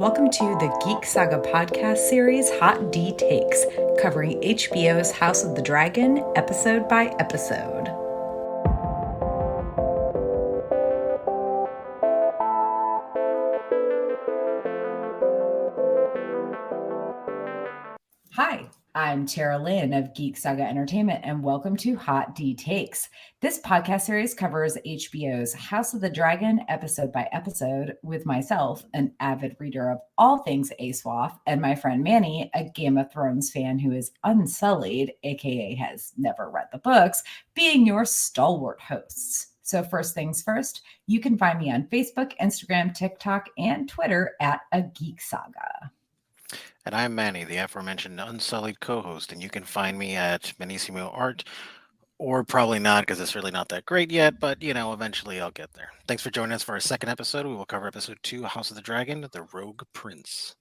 Welcome to the Geek Saga Podcast series, Hot D Takes, covering HBO's House of the Dragon, episode by episode. Hi, I'm Tara Lynn of Geek Saga Entertainment, and welcome to Hot D Takes. This podcast series covers HBO's House of the Dragon, episode by episode, with myself, an avid reader of all things ASWAF, and my friend Manny, a Game of Thrones fan who is unsullied, aka has never read the books, being your stalwart hosts. So first things first, you can find me on Facebook, Instagram, TikTok, and Twitter at A Geek Saga. And I'm Manny, the aforementioned unsullied co-host, and you can find me at Benissimo Art, or probably not, because it's really not that great yet, but, eventually I'll get there. Thanks for joining us for our second episode. We will cover episode 2, House of the Dragon, The Rogue Prince.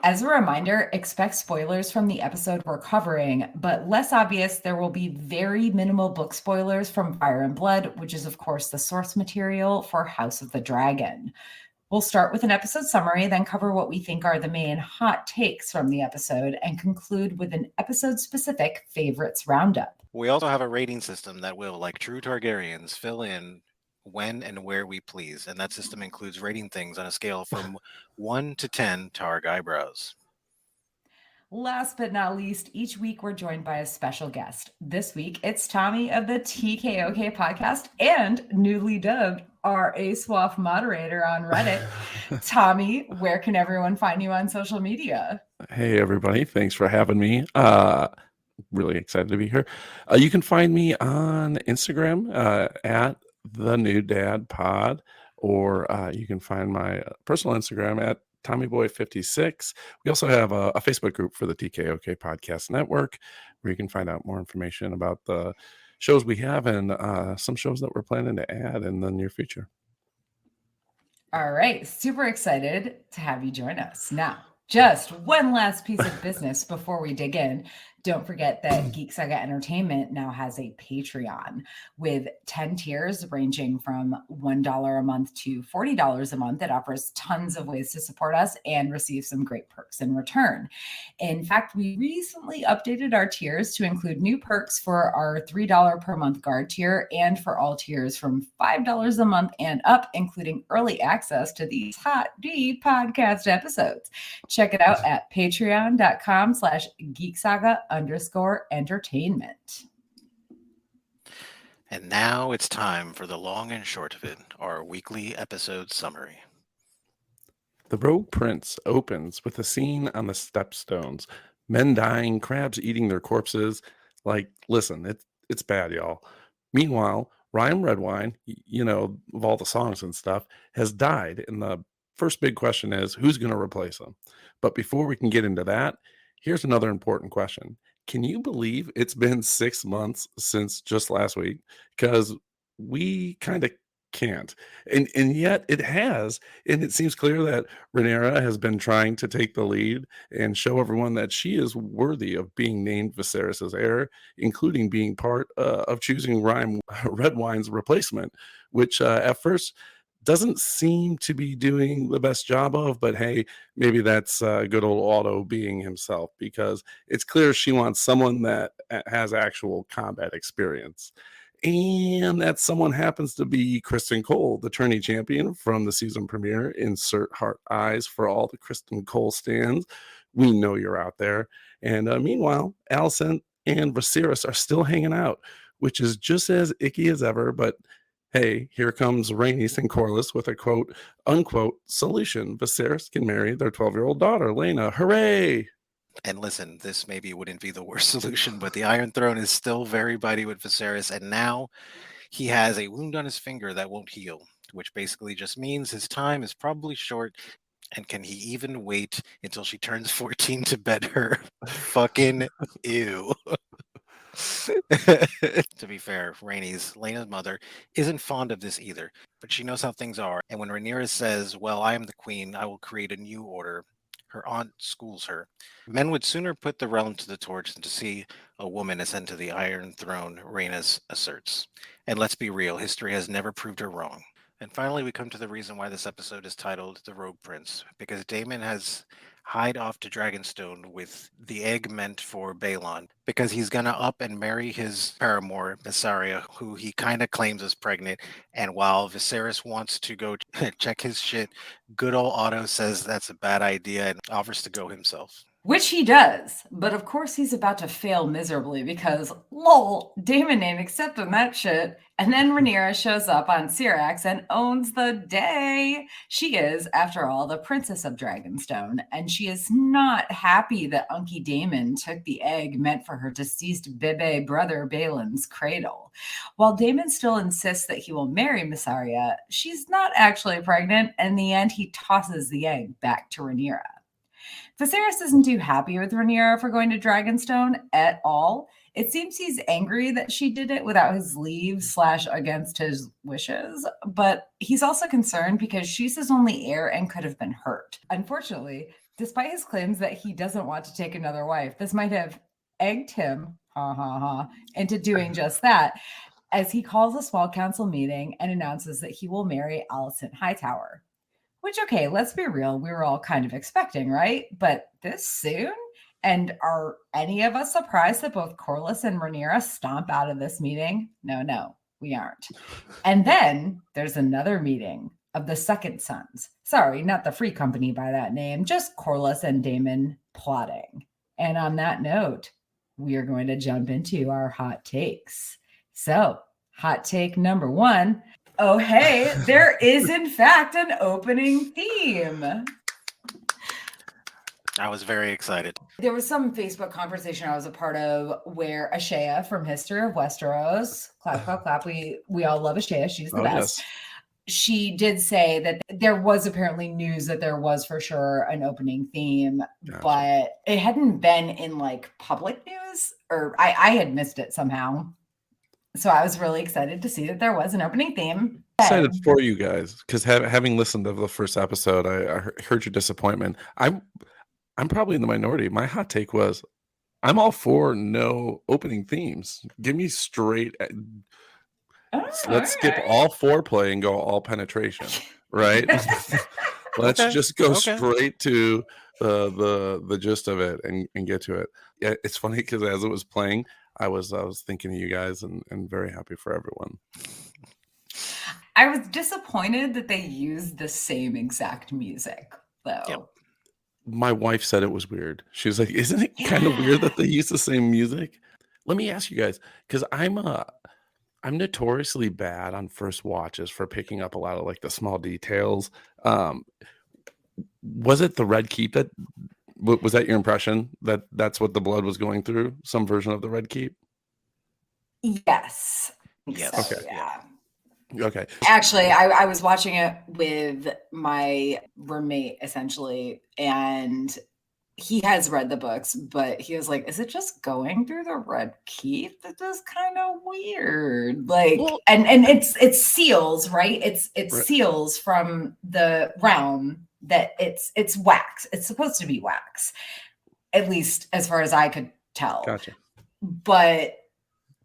As a reminder, expect spoilers from the episode we're covering, but less obvious, there will be very minimal book spoilers from Fire and Blood, which is, of course, the source material for House of the Dragon. We'll start with an episode summary, then cover what we think are the main hot takes from the episode, and conclude with an episode-specific favorites roundup. We also have a rating system that will, like true Targaryens, fill in when and where we please, and that system includes rating things on a scale from 1 to 10 Targ eyebrows. Last but not least, each week we're joined by a special guest. This week, it's Tommy of the TKOK podcast and newly dubbed our ASWAF moderator on Reddit. Tommy, where can everyone find you on social media? Hey, everybody. Thanks for having me. Really excited to be here. You can find me on Instagram at the New Dad Pod, or you can find my personal Instagram at TommyBoy56. We also have a Facebook group for the TKOK Podcast Network, where you can find out more information about the shows we have and some shows that we're planning to add in the near future. All right. Super excited to have you join us. Now, just one last piece of business before we dig in. Don't forget that Geek Saga Entertainment now has a Patreon with 10 tiers ranging from $1 a month to $40 a month. It offers tons of ways to support us and receive some great perks in return. In fact, we recently updated our tiers to include new perks for our $3 per month guard tier and for all tiers from $5 a month and up, including early access to these Hot D podcast episodes. Check it out at patreon.com/geeksaga_entertainment. And now it's time for the long and short of it, our weekly episode summary. The Rogue Prince opens with a scene on the stepstones. Men dying, crabs eating their corpses. Like, listen, it's bad, y'all. Meanwhile, Ryan Redwine, of all the songs and stuff, has died. And the first big question is, who's going to replace him? But before we can get into that, here's another important question. Can you believe it's been 6 months since just last week? Because we kind of can't. And yet it has. And it seems clear that Rhaenyra has been trying to take the lead and show everyone that she is worthy of being named Viserys' heir, including being part of choosing Ryan Redwine's replacement, which at first doesn't seem to be doing the best job of, but hey, maybe that's good old Otto being himself, because it's clear she wants someone that has actual combat experience. And that someone happens to be Kristen Cole, the tourney champion from the season premiere. Insert heart eyes for all the Kristen Cole stands. We know you're out there. And meanwhile, Alicent and Viserys are still hanging out, which is just as icky as ever, but hey, here comes Rhaenys and Corlys with a quote, unquote, solution. Viserys can marry their 12-year-old daughter, Laena. Hooray! And listen, this maybe wouldn't be the worst solution, but the Iron Throne is still very bitey with Viserys, and now he has a wound on his finger that won't heal, which basically just means his time is probably short. And can he even wait until she turns 14 to bed her? Fucking ew. To be fair, Rhaenys, Laena's mother, isn't fond of this either, but she knows how things are, and when Rhaenyra says, well, I am the queen, I will create a new order, her aunt schools her. Men would sooner put the realm to the torch than to see a woman ascend to the Iron Throne, Rhaenys asserts. And let's be real, history has never proved her wrong. And finally, we come to the reason why this episode is titled The Rogue Prince, because Damon has hied off to Dragonstone with the egg meant for Balon, because he's gonna up and marry his paramour, Missaria, who he kind of claims is pregnant. And while Viserys wants to go check his shit, good old Otto says that's a bad idea and offers to go himself. Which he does, but of course he's about to fail miserably because, lol, Damon ain't accepting that shit. And then Rhaenyra shows up on Syrax and owns the day. She is, after all, the princess of Dragonstone, and she is not happy that Unky Damon took the egg meant for her deceased Bebe brother Balin's cradle. While Damon still insists that he will marry Missaria, she's not actually pregnant, and in the end he tosses the egg back to Rhaenyra. Viserys isn't too happy with Rhaenyra for going to Dragonstone at all. It seems he's angry that she did it without his leave / against his wishes, but he's also concerned because she's his only heir and could have been hurt. Unfortunately, despite his claims that he doesn't want to take another wife, this might have egged him, into doing just that, as he calls a small council meeting and announces that he will marry Alicent Hightower. Which, okay, let's be real, we were all kind of expecting, right? But this soon? And are any of us surprised that both Corlys and Rhaenyra stomp out of this meeting? No, we aren't. And then there's another meeting of the Second Sons. Sorry, not the Free Company by that name, just Corlys and Daemon plotting. And on that note, we are going to jump into our hot takes. So, hot take number 1. Oh, hey, there is in fact an opening theme. I was very excited. There was some Facebook conversation I was a part of where Ashea from History of Westeros, clap, clap, clap. We all love Ashea. She's the best. Yes. She did say that there was apparently news that there was for sure an opening theme, gotcha. But it hadn't been in like public news, or I had missed it somehow. So I was really excited to see that there was an opening theme. Excited for you guys because having listened to the first episode, I heard your disappointment. I'm probably in the minority. My hot take was, I'm all for no opening themes. Give me straight. Let's skip all foreplay and go all penetration, right? Let's just go straight to the gist of it and get to it. Yeah, it's funny because as it was playing, I was thinking of you guys and very happy for everyone. I was disappointed that they used the same exact music, though. Yep. My wife said it was weird. She was like, "Isn't it kind of weird that they use the same music?" Let me ask you guys, because I'm notoriously bad on first watches for picking up a lot of like the small details. Was it the Red Keep that? Was that your impression that that's what the blood was going through? Some version of the Red Keep? Yes. Yes. Okay. Yeah. Okay. Actually, I was watching it with my roommate essentially, and he has read the books, but he was like, "Is it just going through the Red Keep? That is kind of weird." Like, well, and it's seals, right? It's right. Seals from the realm that it's wax. It's supposed to be wax, at least as far as I could tell. Gotcha. But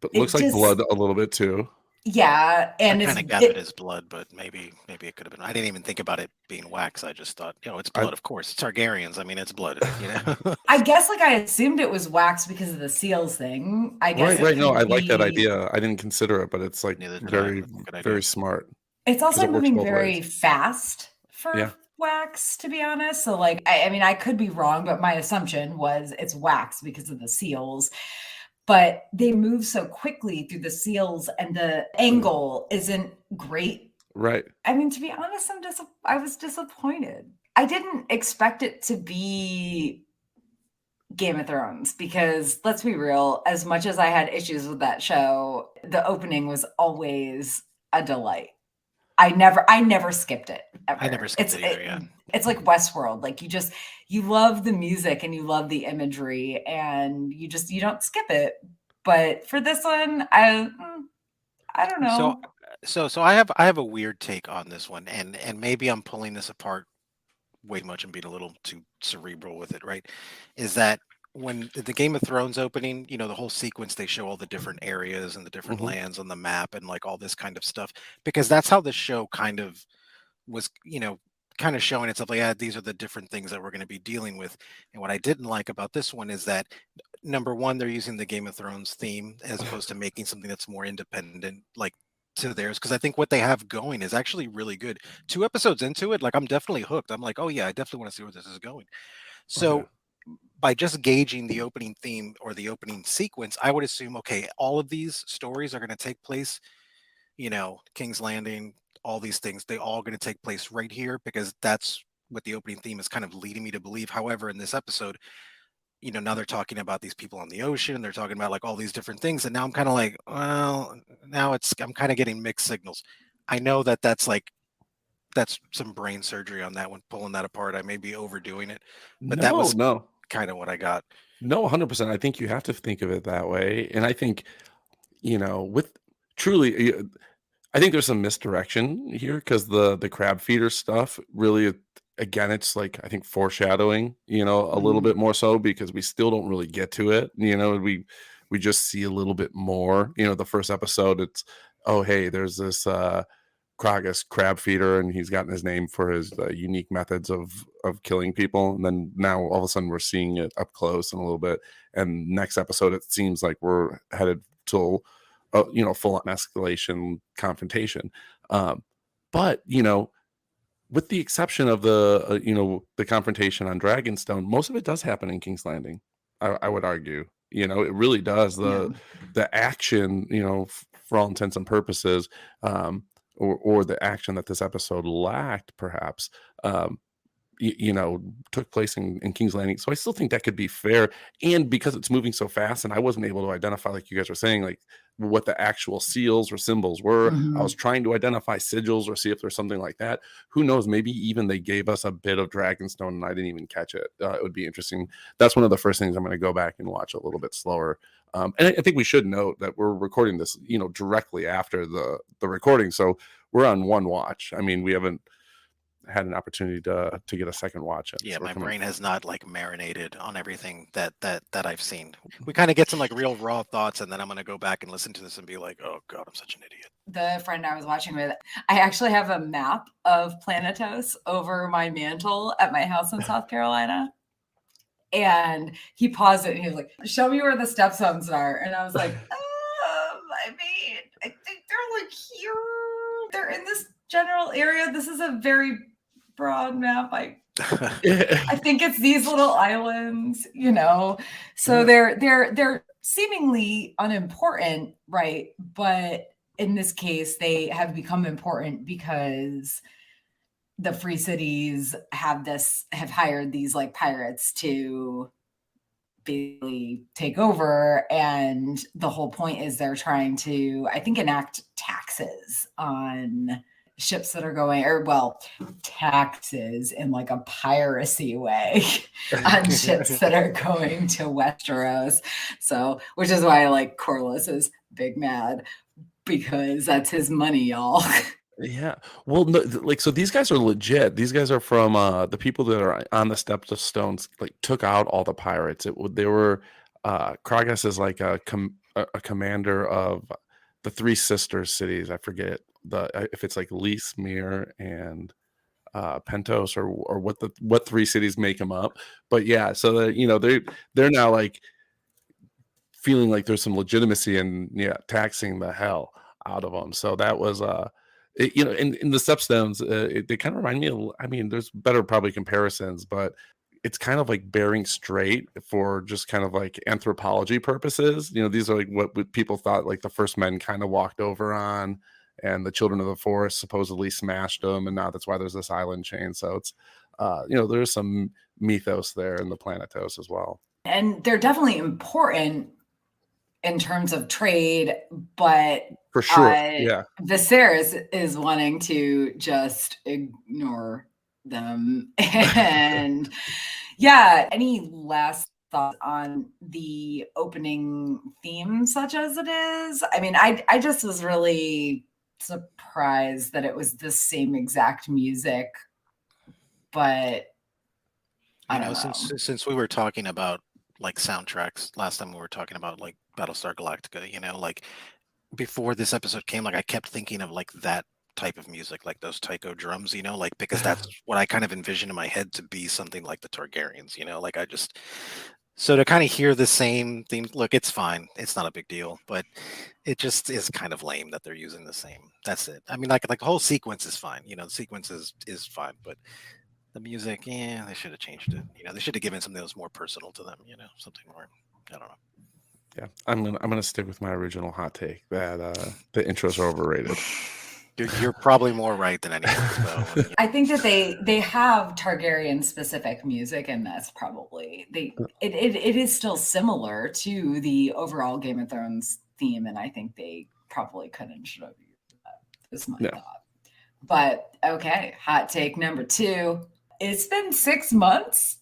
it looks like blood a little bit too. Yeah, and I kind of gathered as blood, but maybe it could have been. I didn't even think about it being wax. I just thought, it's blood. Of course, it's Targaryens. I mean, it's blood. I guess I assumed it was wax because of the seals thing. I guess right. No, I like that idea. I didn't consider it, but it's like very smart. It's also moving very fast for wax, to be honest. So, I could be wrong, but my assumption was it's wax because of the seals. But they move so quickly through the seals, and the angle isn't great. Right. I mean, to be honest, I was disappointed. I didn't expect it to be Game of Thrones because, let's be real, as much as I had issues with that show, the opening was always a delight. I never skipped it. Ever. I never skipped it either, yeah. It's like Westworld. Like you love the music and you love the imagery and you don't skip it. But for this one, I don't know. So I have a weird take on this one, and maybe I'm pulling this apart way too much and being a little too cerebral with it, right? Is that when the Game of Thrones opening, the whole sequence, they show all the different areas and the different Mhm. lands on the map and like all this kind of stuff, because that's how the show kind of was, kind of showing itself like, yeah, these are the different things that we're going to be dealing with. And what I didn't like about this one is that number one, they're using the Game of Thrones theme as opposed to making something that's more independent, like to theirs. Because I think what they have going is actually really good. 2 episodes into it, like I'm definitely hooked. I'm like, oh yeah, I definitely want to see where this is going. Oh yeah. So by just gauging the opening theme or the opening sequence, I would assume, okay, all of these stories are going to take place, King's Landing, all these things, they all going to take place right here because that's what the opening theme is kind of leading me to believe. However, in this episode, now they're talking about these people on the ocean, they're talking about like all these different things, and now I'm kind of like, well, now I'm kind of getting mixed signals. I know that that's some brain surgery on that one, pulling that apart. I may be overdoing it, but that No, was no. kind of what I got. No, 100%. I think you have to think of it that way, and I think, with truly, I think there's some misdirection here because the crab feeder stuff really, again, it's like I think foreshadowing, a little Mhm. bit more so because we still don't really get to it. We just see a little bit more. The first episode, it's oh hey, there's this Kragus crab feeder, and he's gotten his name for his unique methods of killing people. And then now all of a sudden we're seeing it up close and a little bit. And next episode, it seems like we're headed to full on escalation confrontation. But with the exception of the confrontation on Dragonstone, most of it does happen in King's Landing. I would argue, it really does. Yeah. The action, for all intents and purposes, or the action that this episode lacked, perhaps, um, took place in King's Landing. So I still think that could be fair. And because it's moving so fast, and I wasn't able to identify, like you guys were saying, like what the actual seals or symbols were. I Mhm. was trying to identify sigils or see if there's something like that. Who knows? Maybe even they gave us a bit of Dragonstone and I didn't even catch it. It would be interesting. That's one of the first things I'm going to go back and watch a little bit slower. And I think we should note that we're recording this, directly after the recording. So we're on one watch. I mean, we haven't had an opportunity to get a second watch in. Yeah, So we're my coming. brain has not like marinated on everything that I've seen. We kind of get some like real raw thoughts, and then I'm gonna go back and listen to this and be like, oh god, I'm such an idiot. The friend I was watching with, I actually have a map of Planetos over my mantle at my house in South Carolina. And he paused it and he was like, show me where the stepstones are. And I was like, I mean, I think they're like here. They're in this general area. This is a very broad map. I think it's these little islands, So they're seemingly unimportant, right? But in this case, they have become important because the free cities have hired these like pirates to basically take over, and the whole point is they're trying to, I think, enact taxes on ships that are going, or well, taxes in like a piracy way on ships that are going to Westeros. So, which is why like Corlys is big mad because that's his money, y'all. Yeah. Well, no, like, so these guys are legit. These guys are from the people that are on the Steps of Stones, like took out all the pirates. They were Kragas is like a commander of the Three Sisters cities. I forget if it's like Leesmere and Pentos or what three cities make them up. But yeah, so that they're now like feeling like there's some legitimacy in taxing the hell out of them. So that was in the stepstones, they kind of remind me of, I mean, there's better probably comparisons, but it's kind of like Bering Strait for just kind of like anthropology purposes. These are like what people thought like the first men kind of walked over on, and the children of the forest supposedly smashed them, and now that's why there's this island chain. So it's there's some mythos there in the Planetos as well. And they're definitely important in terms of trade, but For sure. Yeah. Viserys is wanting to just ignore them. And yeah, any last thoughts on the opening theme, such as it is? I mean, I just was really surprised that it was the same exact music, but I don't know. Since we were talking about like soundtracks last time we were talking about like Battlestar Galactica, you know, like before this episode came, like I kept thinking of like that type of music, like those taiko drums, you know, like because that's what I kind of envision in my head to be something like the Targaryens, you know, like I just so to kind of hear the same theme, look, it's fine, it's not a big deal, but it just is kind of lame that they're using the same. That's it. I mean, like the whole sequence is fine, you know, the sequence is fine, but the music, yeah, they should have changed it. You know, they should have given something that was more personal to them. You know, something more. I don't know. Yeah, I'm gonna stick with my original hot take that the intros are overrated. You're probably more right than anything. So, I think that they have Targaryen specific music, and that's probably it is still similar to the overall Game of Thrones theme, and I think they probably could and should have used that. Is my thought. But okay, hot take number 2. It's been 6 months.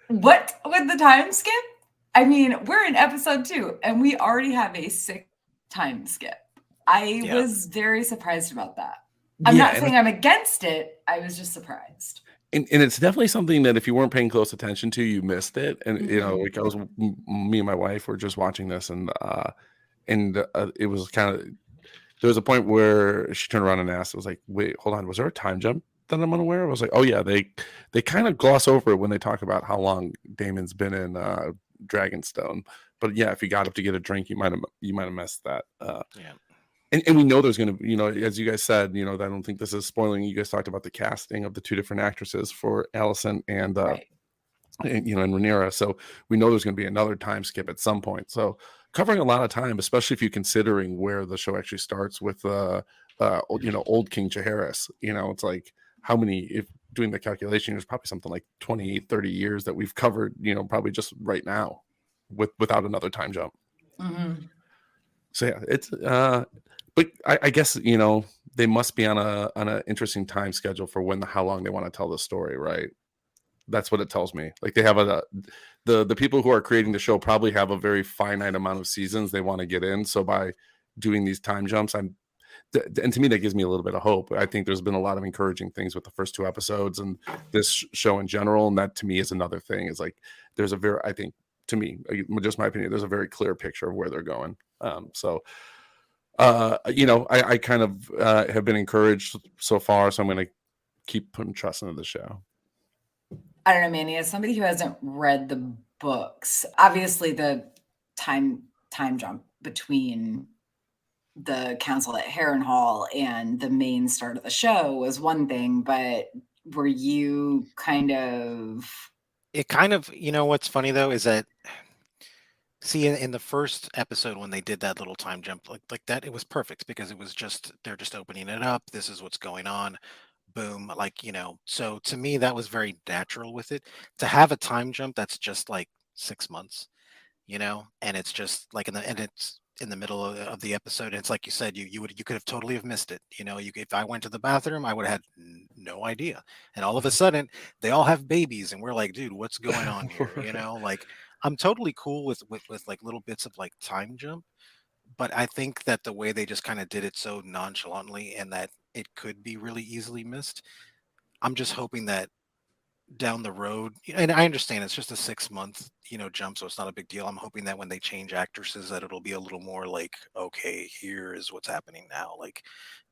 What with the time skip? I mean, we're in episode 2, and we already have a 6 time skip. I was very surprised about that. I'm not saying I'm against it. I was just surprised. And it's definitely something that if you weren't paying close attention to, you missed it. And you know, like me and my wife were just watching this, and it was kind of, there was a point where she turned around and asked, "I was like, wait, hold on, was there a time jump that I'm unaware of?" I was like, "Oh yeah, they kind of gloss over it when they talk about how long Damon's been in Dragonstone." But yeah, if you got up to get a drink, you might have missed that. And we know there's going to, you know, as you guys said, you know, I don't think this is spoiling. You guys talked about the casting of the 2 different actresses for Alicent and you know, and Rhaenyra. So we know there's going to be another time skip at some point. So covering a lot of time, especially if you're considering where the show actually starts with, you know, old King Jaehaerys. You know, it's like how many, if doing the calculation, there's probably something like 28, 30 years that we've covered, you know, probably just right now without another time jump. So yeah, it's but I guess, you know, they must be on a interesting time schedule for how long they want to tell the story, right? That's what it tells me. Like they have the people who are creating the show probably have a very finite amount of seasons they want to get in. So by doing these time jumps, and to me that gives me a little bit of hope. I think there's been a lot of encouraging things with the first 2 episodes and this show in general, and that to me is another thing. Is like there's I think, to me, just my opinion, there's a very clear picture of where they're going. You know, I kind of have been encouraged so far, so I'm going to keep putting trust into the show. I don't know, Manny, as somebody who hasn't read the books, obviously the time jump between the council at Harrenhal and the main start of the show was one thing, but were you kind of... It kind of, you know, what's funny though is that, see, in the first episode when they did that little time jump like that, it was perfect because it was just, they're just opening it up. This is what's going on. Boom. Like, you know, so to me, that was very natural with it. To have a time jump that's just like 6 months, you know, and it's just like it's in the middle of the episode. And it's like you said, you could have totally have missed it. You know, if I went to the bathroom, I would have had no idea. And all of a sudden they all have babies and we're like, dude, what's going on here? You know, like I'm totally cool with like little bits of like time jump, but I think that the way they just kind of did it so nonchalantly and that it could be really easily missed. I'm just hoping that down the road, and I understand it's just a 6-month, you know, jump, so it's not a big deal. I'm hoping that when they change actresses, that it'll be a little more like, okay, here is what's happening now. Like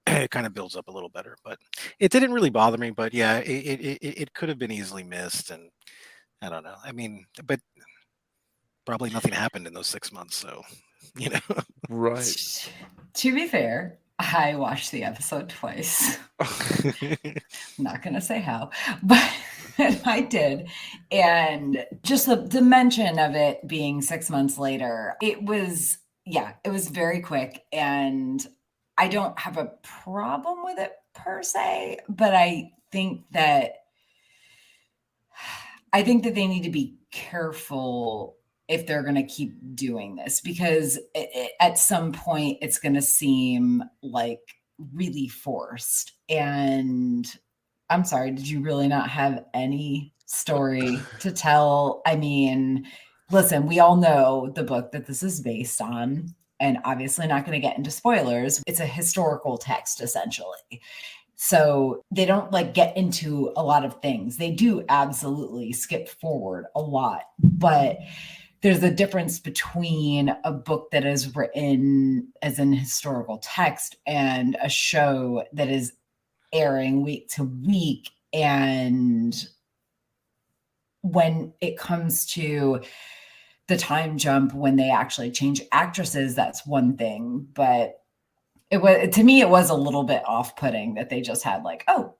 it kind of builds up a little better, but it didn't really bother me. But yeah, it could have been easily missed, and I don't know. I mean, but probably nothing happened in those 6 months, so you know. Right. To be fair, I watched the episode twice. I'm not gonna say how, but I did. And just the mention of it being 6 months later, it was very quick. And I don't have a problem with it per se, but I think that they need to be careful if they're going to keep doing this, because at some point it's going to seem like really forced. And I'm sorry, did you really not have any story to tell? I mean, listen, we all know the book that this is based on, and obviously not going to get into spoilers. It's a historical text, essentially. So they don't like get into a lot of things. They do absolutely skip forward a lot, but there's a difference between a book that is written as an historical text and a show that is airing week to week. And when it comes to the time jump, when they actually change actresses, that's one thing. But it was, to me, it was a little bit off-putting that they just had like, oh,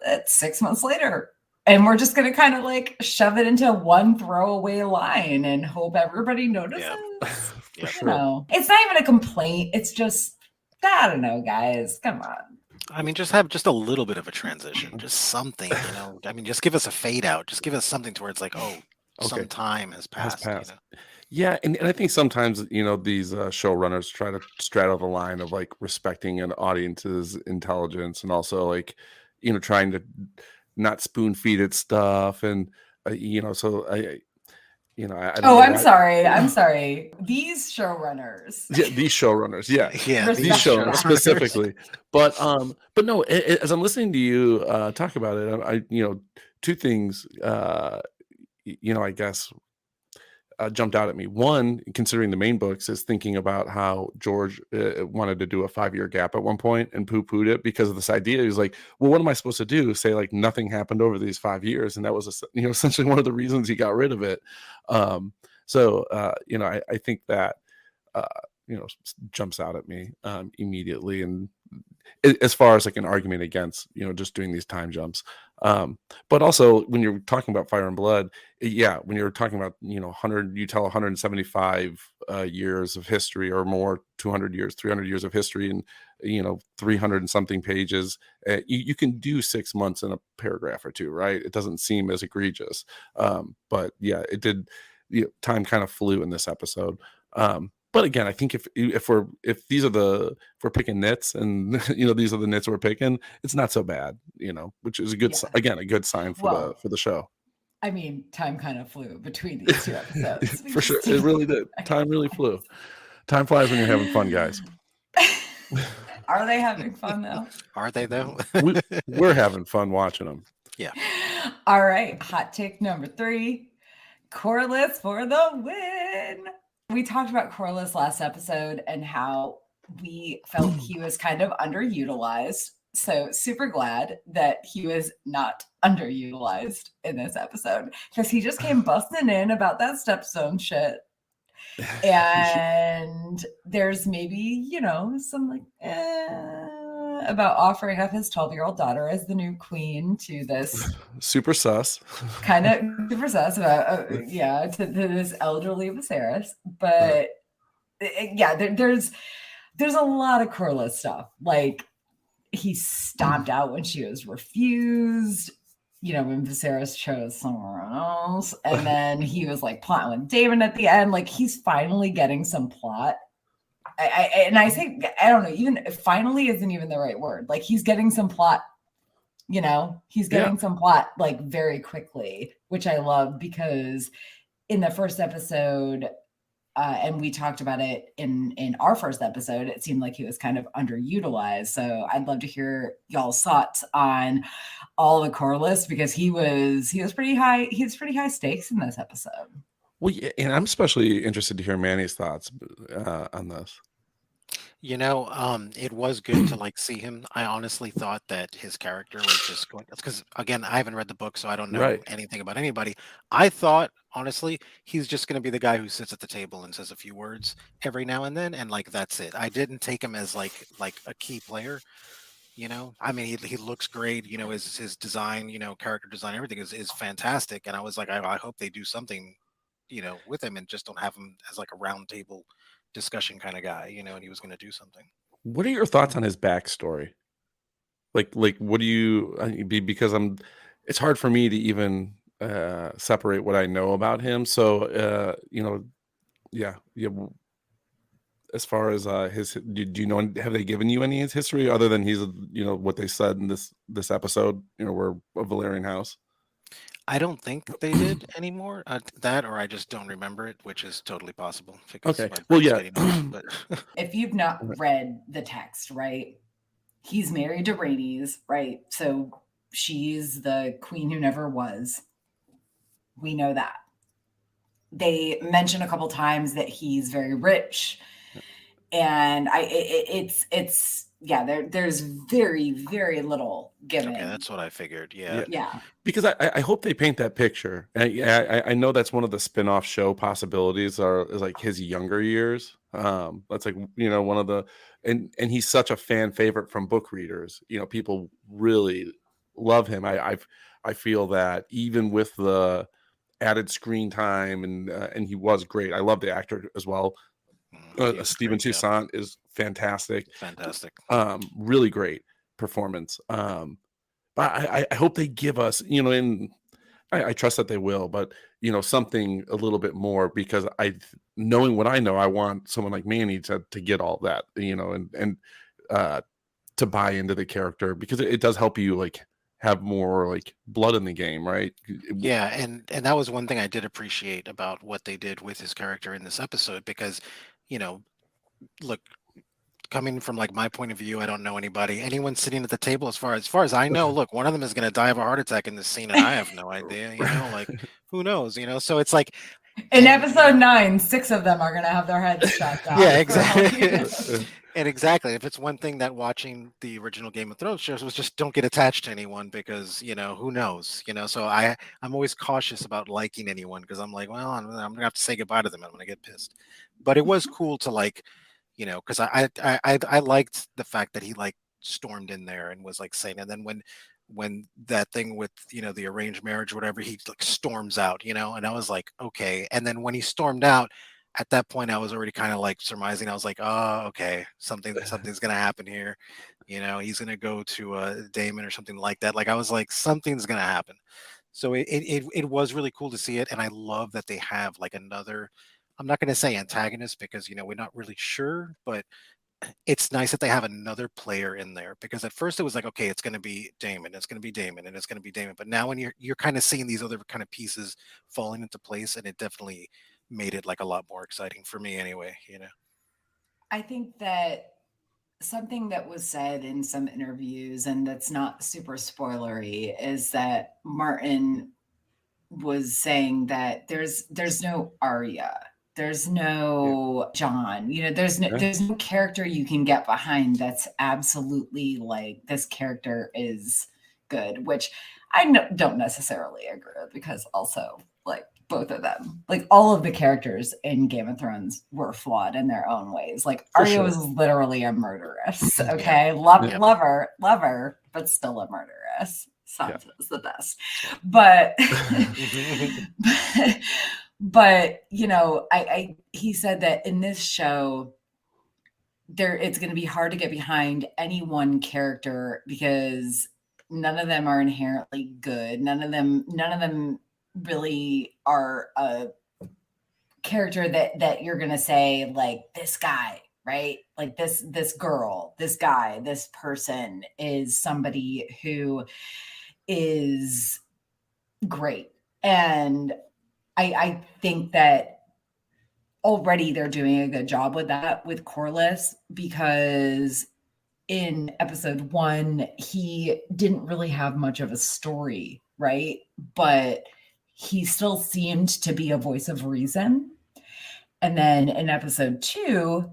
it's 6 months later. And we're just going to kind of like shove it into one throwaway line and hope everybody notices. Yeah. You know, it's not even a complaint. It's just, I don't know, guys. Come on. I mean, just have just a little bit of a transition, just something, you know. I mean, just give us a fade out. Just give us something to where it's like, oh, some time has passed. You know? Yeah, and I think sometimes, you know, these showrunners try to straddle the line of like respecting an audience's intelligence and also like, you know, trying to not spoon feed it stuff. And, you know, so I don't know I'm why- sorry. These showrunners. Yeah, these showrunners. Yeah. Yeah, These showrunners specifically. But no, as I'm listening to you talk about it, I you know, two things, you know, I guess jumped out at me. One, considering the main books, is thinking about how George wanted to do a 5-year gap at one point and poo-pooed it because of this idea. He was like, well, what am I supposed to do? Say like nothing happened over these 5 years. And that was, you know, essentially one of the reasons he got rid of it. You know, I think that, you know, jumps out at me immediately. And as far as like an argument against, you know, just doing these time jumps. But also when you're talking about Fire and Blood, yeah, when you're talking about, you know, 100, you tell 175 years of history or more, 200 years, 300 years of history, and, you know, 300 and something pages, you can do 6 months in a paragraph or two, right? It doesn't seem as egregious. But yeah, it did, you know, time kind of flew in this episode. But again, I think if we're picking nits and, you know, these are the nits we're picking, it's not so bad, you know, which is a good a good sign for the show. I mean, time kind of flew between these two episodes. For sure, it really did. Time really flew. Time flies when you're having fun, guys. Are they having fun though? Are they though? We're having fun watching them. Yeah. All right. Hot take number 3. Corliss for the win. We talked about Corliss last episode and how we felt he was kind of underutilized. So super glad that he was not underutilized in this episode because he just came busting in about that stepstone shit. And there's maybe, you know, some like about offering up his 12-year-old daughter as the new queen to this super sus kind of super sus about to this elderly Viserys. But yeah, there's a lot of Corliss stuff. Like he stomped out when she was refused, you know, when Viserys chose someone else, and then he was like plotting with Daemon at the end. Like he's finally getting some plot. I think, I don't know, even finally isn't even the right word. Like he's getting some plot, you know, he's getting some plot like very quickly, which I love because in the first episode, and we talked about it in our first episode, it seemed like he was kind of underutilized. So I'd love to hear y'all's thoughts on all the Corliss because he was pretty high. He was pretty high stakes in this episode. Well, yeah, and I'm especially interested to hear Manny's thoughts on this. You know, it was good to like see him. I honestly thought that his character was just going because again, I haven't read the book, so I don't know anything about anybody. I thought honestly he's just going to be the guy who sits at the table and says a few words every now and then, and like that's it. I didn't take him as like a key player. You know, I mean, he looks great. You know, his design, you know, character design, everything is fantastic. And I was like, I hope they do something, you know, with him and just don't have him as like a round table discussion kind of guy, you know, and he was going to do something. What are your thoughts on his backstory? Like what do you, because it's hard for me to even separate what I know about him. So, you know, yeah. As far as do you know, have they given you any of his history other than he's, you know, what they said in this episode, you know, we're a Valerian house? I don't think they did anymore. That, or I just don't remember it, which is totally possible. Okay. Well, yeah. But if you've not read the text, right, He's married to Rhaenys, right? So she's the queen who never was. We know that. They mention a couple times that he's very rich, and it's there's very, very little given. Okay, that's what I figured. Yeah. Yeah. Because I hope they paint that picture. I know that's one of the spin-off show possibilities is like his younger years. That's like, one of the, and he's such a fan favorite from book readers. People really love him. I feel that even with the added screen time and he was great. I love the actor as well. Stephen Toussaint is fantastic. Fantastic. Really great performance. But I hope they give us, and I trust that they will, but something a little bit more, because knowing what I know, I want someone like Manny to get all that, and to buy into the character, because it does help you like have more like blood in the game, right? Yeah, and that was one thing I did appreciate about what they did with his character in this episode, because look, coming from like my point of view, I don't know anybody. Anyone sitting at the table, as far as I know, look, one of them is going to die of a heart attack in this scene, and I have no idea. Like who knows? So it's like in episode 9, 6 of them are going to have their heads chopped off. Yeah, exactly. And exactly, if it's one thing that watching the original Game of Thrones shows was just don't get attached to anyone, because who knows? So I'm always cautious about liking anyone, because I'm like, well, I'm gonna have to say goodbye to them. I'm gonna get pissed. But it was cool to like. Because I liked the fact that he like stormed in there and was like saying, and then when that thing with the arranged marriage or whatever, he like storms out, and I was like, okay. And then when he stormed out, at that point I was already kind of like surmising. I was like, oh, okay, something's gonna happen here. He's gonna go to Damon or something like that. Like I was like, something's gonna happen. So it was really cool to see it, and I love that they have like another. I'm not going to say antagonist, because we're not really sure, but it's nice that they have another player in there, because at first it was like, okay, it's going to be Damon, it's going to be Damon, and it's going to be Damon. But now when you're kind of seeing these other kind of pieces falling into place, and it definitely made it like a lot more exciting for me anyway. I think that something that was said in some interviews, and that's not super spoilery, is that Martin was saying that there's no Arya. There's no John, there's no character you can get behind that's absolutely like, this character is good, which I don't necessarily agree with, because also like both of them, like all of the characters in Game of Thrones were flawed in their own ways. Like Arya was literally a murderess. Okay. Love her, but still a murderess. Sansa is the best. But But he said that in this show, it's going to be hard to get behind any one character, because none of them are inherently good. None of them really are a character that you're going to say like, this guy, right? Like this girl, this guy, this person is somebody who is great. And I think that already they're doing a good job with that with Corlys, because in episode 1, he didn't really have much of a story, right? But he still seemed to be a voice of reason. And then in episode 2,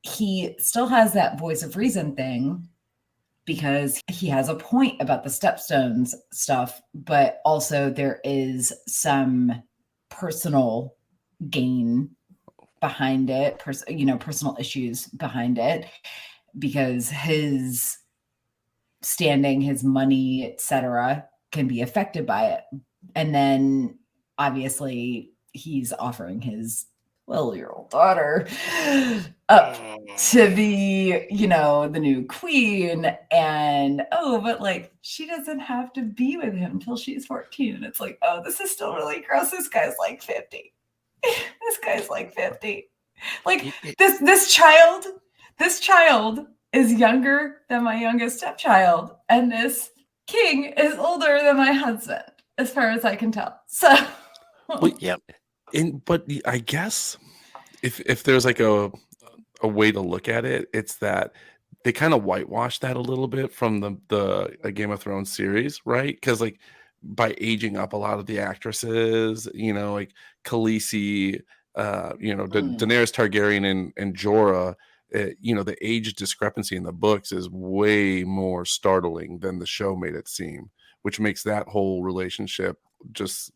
he still has that voice of reason thing, because he has a point about the stepstones stuff, but also there is some personal gain behind it, personal issues behind it, because his standing, his money, etc., can be affected by it. And then obviously he's offering his 12-year-old daughter up to be, the new queen. And but like, she doesn't have to be with him until she's 14. And it's like, oh, this is still really gross. This guy's like 50. This guy's like 50. Like this child is younger than my youngest stepchild, and this king is older than my husband, as far as I can tell. So Yep. But I guess if there's like a way to look at it, it's that they kind of whitewashed that a little bit from the Game of Thrones series, right? Because like by aging up a lot of the actresses, like Khaleesi, Mm. Daenerys Targaryen and Jorah, the age discrepancy in the books is way more startling than the show made it seem, which makes that whole relationship just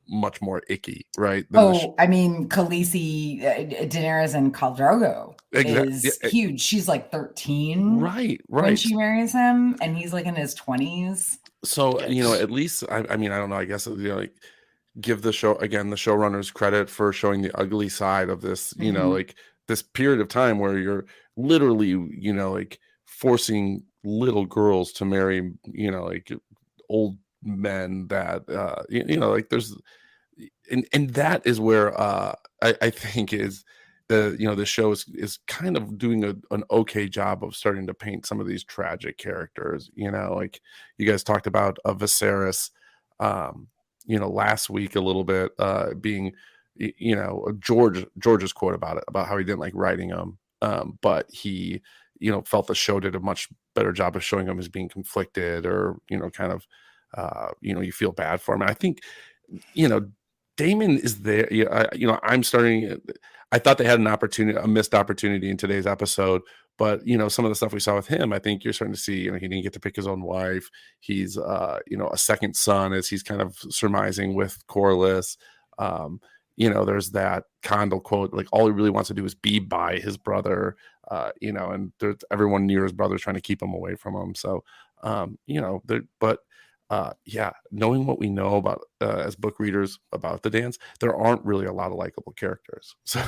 much more icky, right? Oh, I mean, Khaleesi, Daenerys and Khal Drogo Yeah, is huge. She's like 13 right. when she marries him, and he's like in his 20s. So, Yikes. at least I mean, I don't know. I guess like give the showrunners credit for showing the ugly side of this. Mhm. Like this period of time where you're literally, like forcing little girls to marry, like old men that, like there's and that is where I think is the show is kind of doing an okay job of starting to paint some of these tragic characters. Like you guys talked about Viserys, last week a little bit, being George's quote about how he didn't like writing him, but he felt the show did a much better job of showing him as being conflicted, or kind of you feel bad for him. And I think Damon is there. Yeah, I'm starting. I thought they had a missed opportunity in today's episode, but some of the stuff we saw with him, I think you're starting to see. He didn't get to pick his own wife. He's, a second son, as he's kind of surmising with Corlys. There's that Condell quote, like all he really wants to do is be by his brother. And there's everyone near his brother trying to keep him away from him. So, but. Knowing what we know about as book readers about the dance, there aren't really a lot of likable characters. So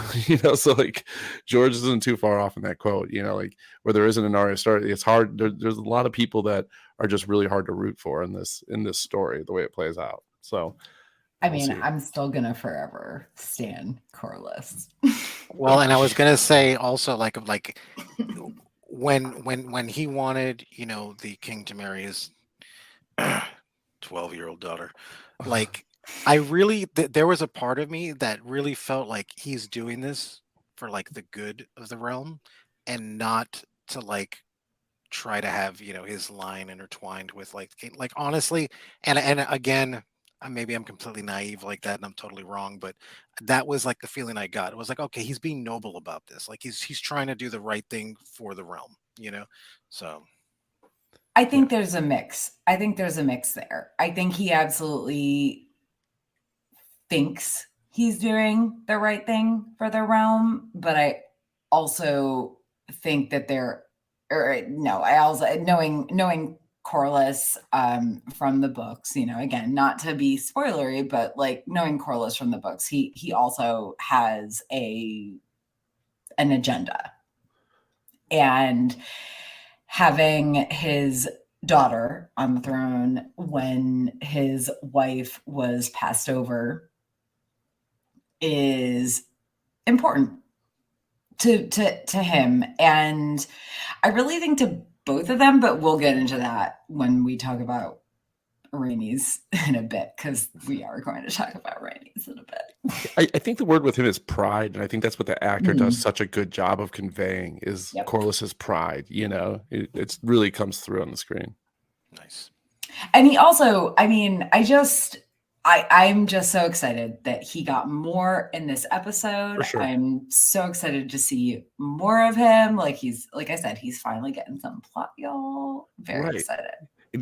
so like George isn't too far off in that quote. Like where there isn't an Arya Stark, it's hard. There's a lot of people that are just really hard to root for in this story, the way it plays out. So I mean, I'm still gonna forever stan Corlys. Well, and I was gonna say also, like when he wanted, the king to marry his 12-year-old daughter, like I really there was a part of me that really felt like he's doing this for like the good of the realm, and not to like try to have his line intertwined with like honestly, and again, maybe I'm completely naive like that and I'm totally wrong, but that was like the feeling I got. It was like, okay, he's being noble about this, like he's trying to do the right thing for the realm. So I think there's a mix. I think there's a mix there. I think he absolutely thinks he's doing the right thing for the realm, but I also think that I also knowing Corlys from the books, again, not to be spoilery, but like knowing Corlys from the books, he also has an agenda. And having his daughter on the throne when his wife was passed over is important to him. And I really think to both of them, but we'll get into that when we talk about Rhaenys in a bit, because we are going to talk about Rhaenys in a bit. I think the word with him is pride, and I think that's what the actor does such a good job of conveying is Corlys's pride. It really comes through on the screen. Nice. And he also, I mean, I'm just so excited that he got more in this episode. For sure. I'm so excited to see more of him. Like I said, he's finally getting some plot, y'all. Very excited.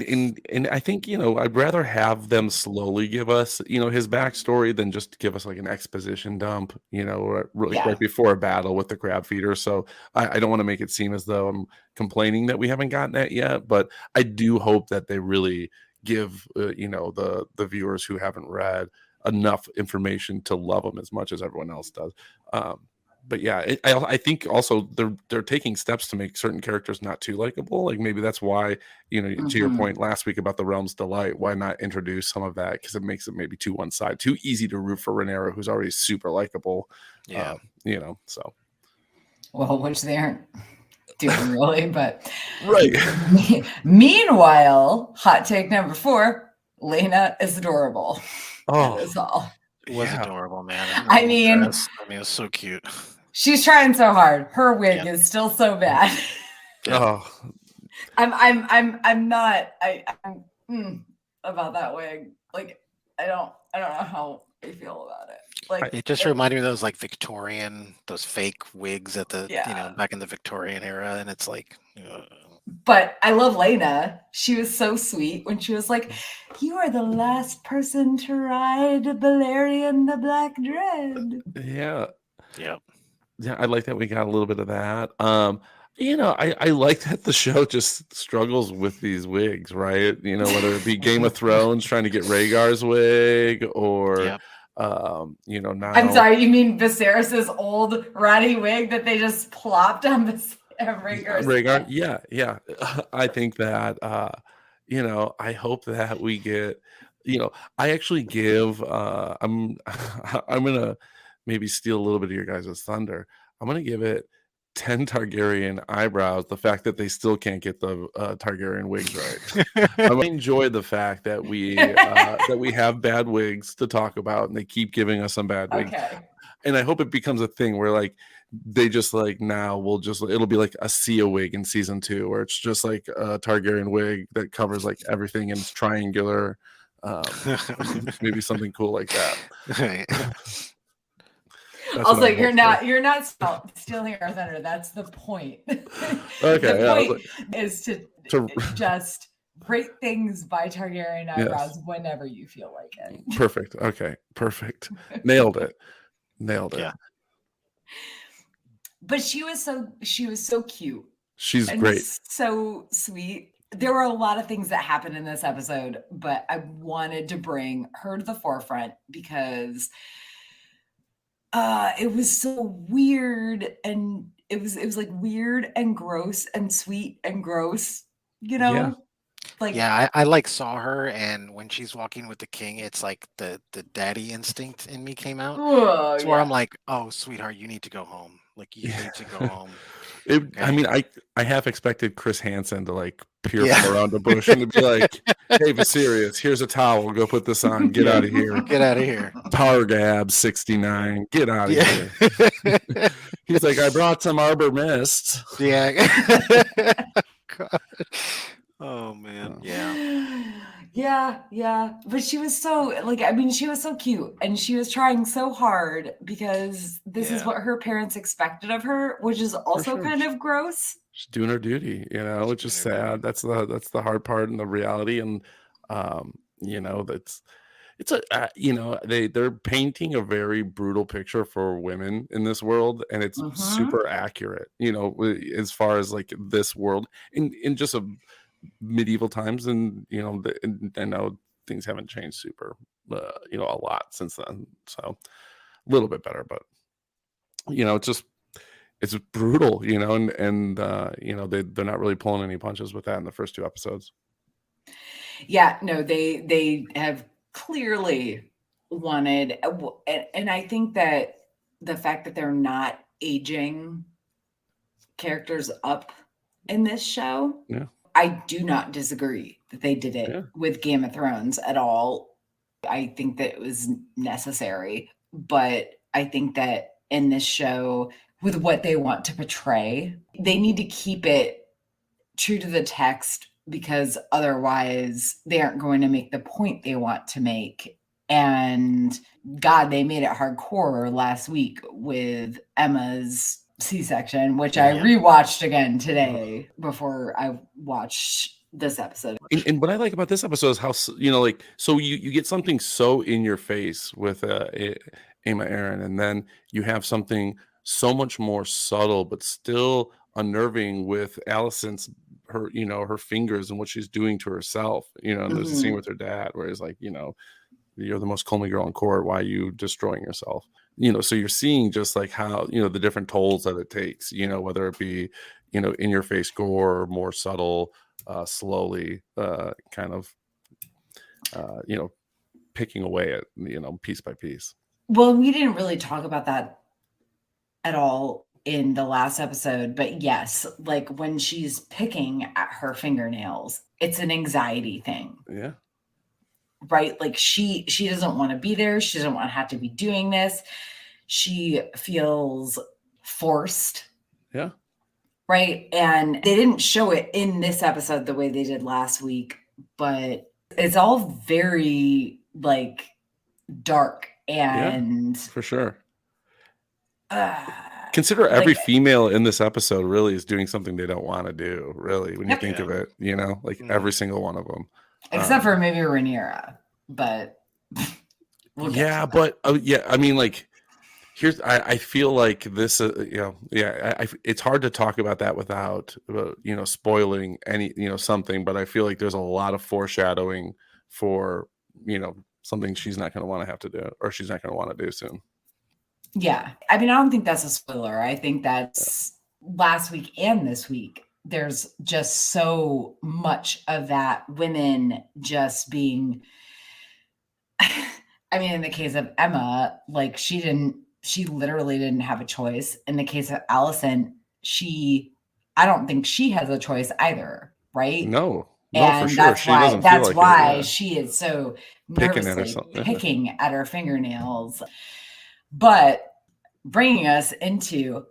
And I think, I'd rather have them slowly give us, his backstory than just give us like an exposition dump, right before a battle with the crab feeder. So I don't want to make it seem as though I'm complaining that we haven't gotten that yet, but I do hope that they really give, the viewers who haven't read enough information to love them as much as everyone else does. But yeah, I think also they're taking steps to make certain characters not too likable. Like maybe that's why, to your point last week about the Realm's Delight, why not introduce some of that? Because it makes it maybe too one side, too easy to root for Rhaenyra, who's already super likable. Yeah, so. Well, which they aren't doing really, but right. Meanwhile, hot take number 4, Lena is adorable. Oh, that is all. It was adorable, man. I mean, it was so cute. She's trying so hard. Her wig is still so bad. Yeah. Oh, I'm not about that wig. Like I don't know how I feel about it. Like It just reminded me of those like Victorian, those fake wigs at the, yeah. back in the Victorian era. And it's like, But I love Lena. She was so sweet when she was like, "You are the last person to ride Balerion the Black Dread." yeah. yeah. Yeah, I like that we got a little bit of that. I like that the show just struggles with these wigs, right? Whether it be Game of Thrones trying to get Rhaegar's wig or Yep. I'm now sorry, you mean Viserys's old ratty wig that they just plopped on Rhaegar's Rhaegar. head? Yeah. I think that I hope that we get, I actually give I'm gonna maybe steal a little bit of your guys' thunder. I'm gonna give it 10 Targaryen eyebrows. The fact that they still can't get the Targaryen wigs right. I enjoy the fact that we have bad wigs to talk about, and they keep giving us some bad wigs. Okay. And I hope it becomes a thing where like they just like now it'll be like a Sia wig in season 2, where it's just like a Targaryen wig that covers like everything and it's triangular. Maybe something cool like that. Also, you're not stealing our thunder. That's the point. Okay, the point is to just rate things by Targaryen eyebrows whenever you feel like it. Perfect. Okay, perfect. Nailed it. Yeah. But she was so cute. She's and great. So sweet. There were a lot of things that happened in this episode, but I wanted to bring her to the forefront because it was so weird, and it was like weird and gross and sweet and gross, Yeah. Like I like saw her, and when she's walking with the king, it's like the daddy instinct in me came out. It's where I'm like, oh, sweetheart, you need to go home. Like you need to go home. I mean, I half expected Chris Hansen to like peer from around a bush and to be like, "Hey, Viserys, here's a towel. Go put this on. Get out of here. Get out of here. Targab 69. Get out of here." He's like, "I brought some Arbor Mist." Yeah. God. Oh man. Yeah. But she was so she was so cute, and she was trying so hard because this is what her parents expected of her, which is also kind of gross. She's doing her duty, which is sad. That's the hard part and the reality. And they're painting a very brutal picture for women in this world, and it's super accurate, as far as like this world in just a medieval times. And I know things haven't changed super a lot since then, so a little bit better, but it's brutal, and they're not really pulling any punches with that in the first 2 episodes. Yeah, no, they have clearly wanted, and I think that the fact that they're not aging characters up in this show, I do not disagree that they did it with Game of Thrones at all. I think that it was necessary, but I think that in this show, with what they want to portray, they need to keep it true to the text, because otherwise they aren't going to make the point they want to make. And God, they made it hardcore last week with Emma's C-section, which I rewatched again today before I watched this episode. And what I like about this episode is how, so you get something so in your face with Aemma Arryn, and then you have something so much more subtle but still unnerving with Alicent's her fingers and what she's doing to herself, and there's a scene with her dad where he's like, you're the most comely girl in court, why are you destroying yourself? So you're seeing just like how, the different tolls that it takes, whether it be, in your face gore or more subtle, slowly kind of, picking away at, piece by piece. Well, we didn't really talk about that at all in the last episode, but yes, like when she's picking at her fingernails, it's an anxiety thing. Yeah. Right? Like she doesn't want to be there. She doesn't want to have to be doing this. She feels forced. Yeah. right? And they didn't show it in this episode the way they did last week, but it's all very like dark and for sure. uh, Consider every like, female in this episode really is doing something they don't want to do, really, when you think of it, you know, like every single one of them. Except for maybe Rhaenyra, but we'll yeah, but I mean, like, I feel like this, it's hard to talk about that without, spoiling any, something, but I feel like there's a lot of foreshadowing for, something she's not going to want to have to do, or she's not going to want to do soon. Yeah. I mean, I don't think that's a spoiler. I think that's last week and this week. There's just so much of that women just being, I mean, in the case of Emma, like she literally didn't have a choice. In the case of Allison, I don't think she has a choice either. Right. No, and for sure. That's why she is so nervously picking at her fingernails. But bringing us into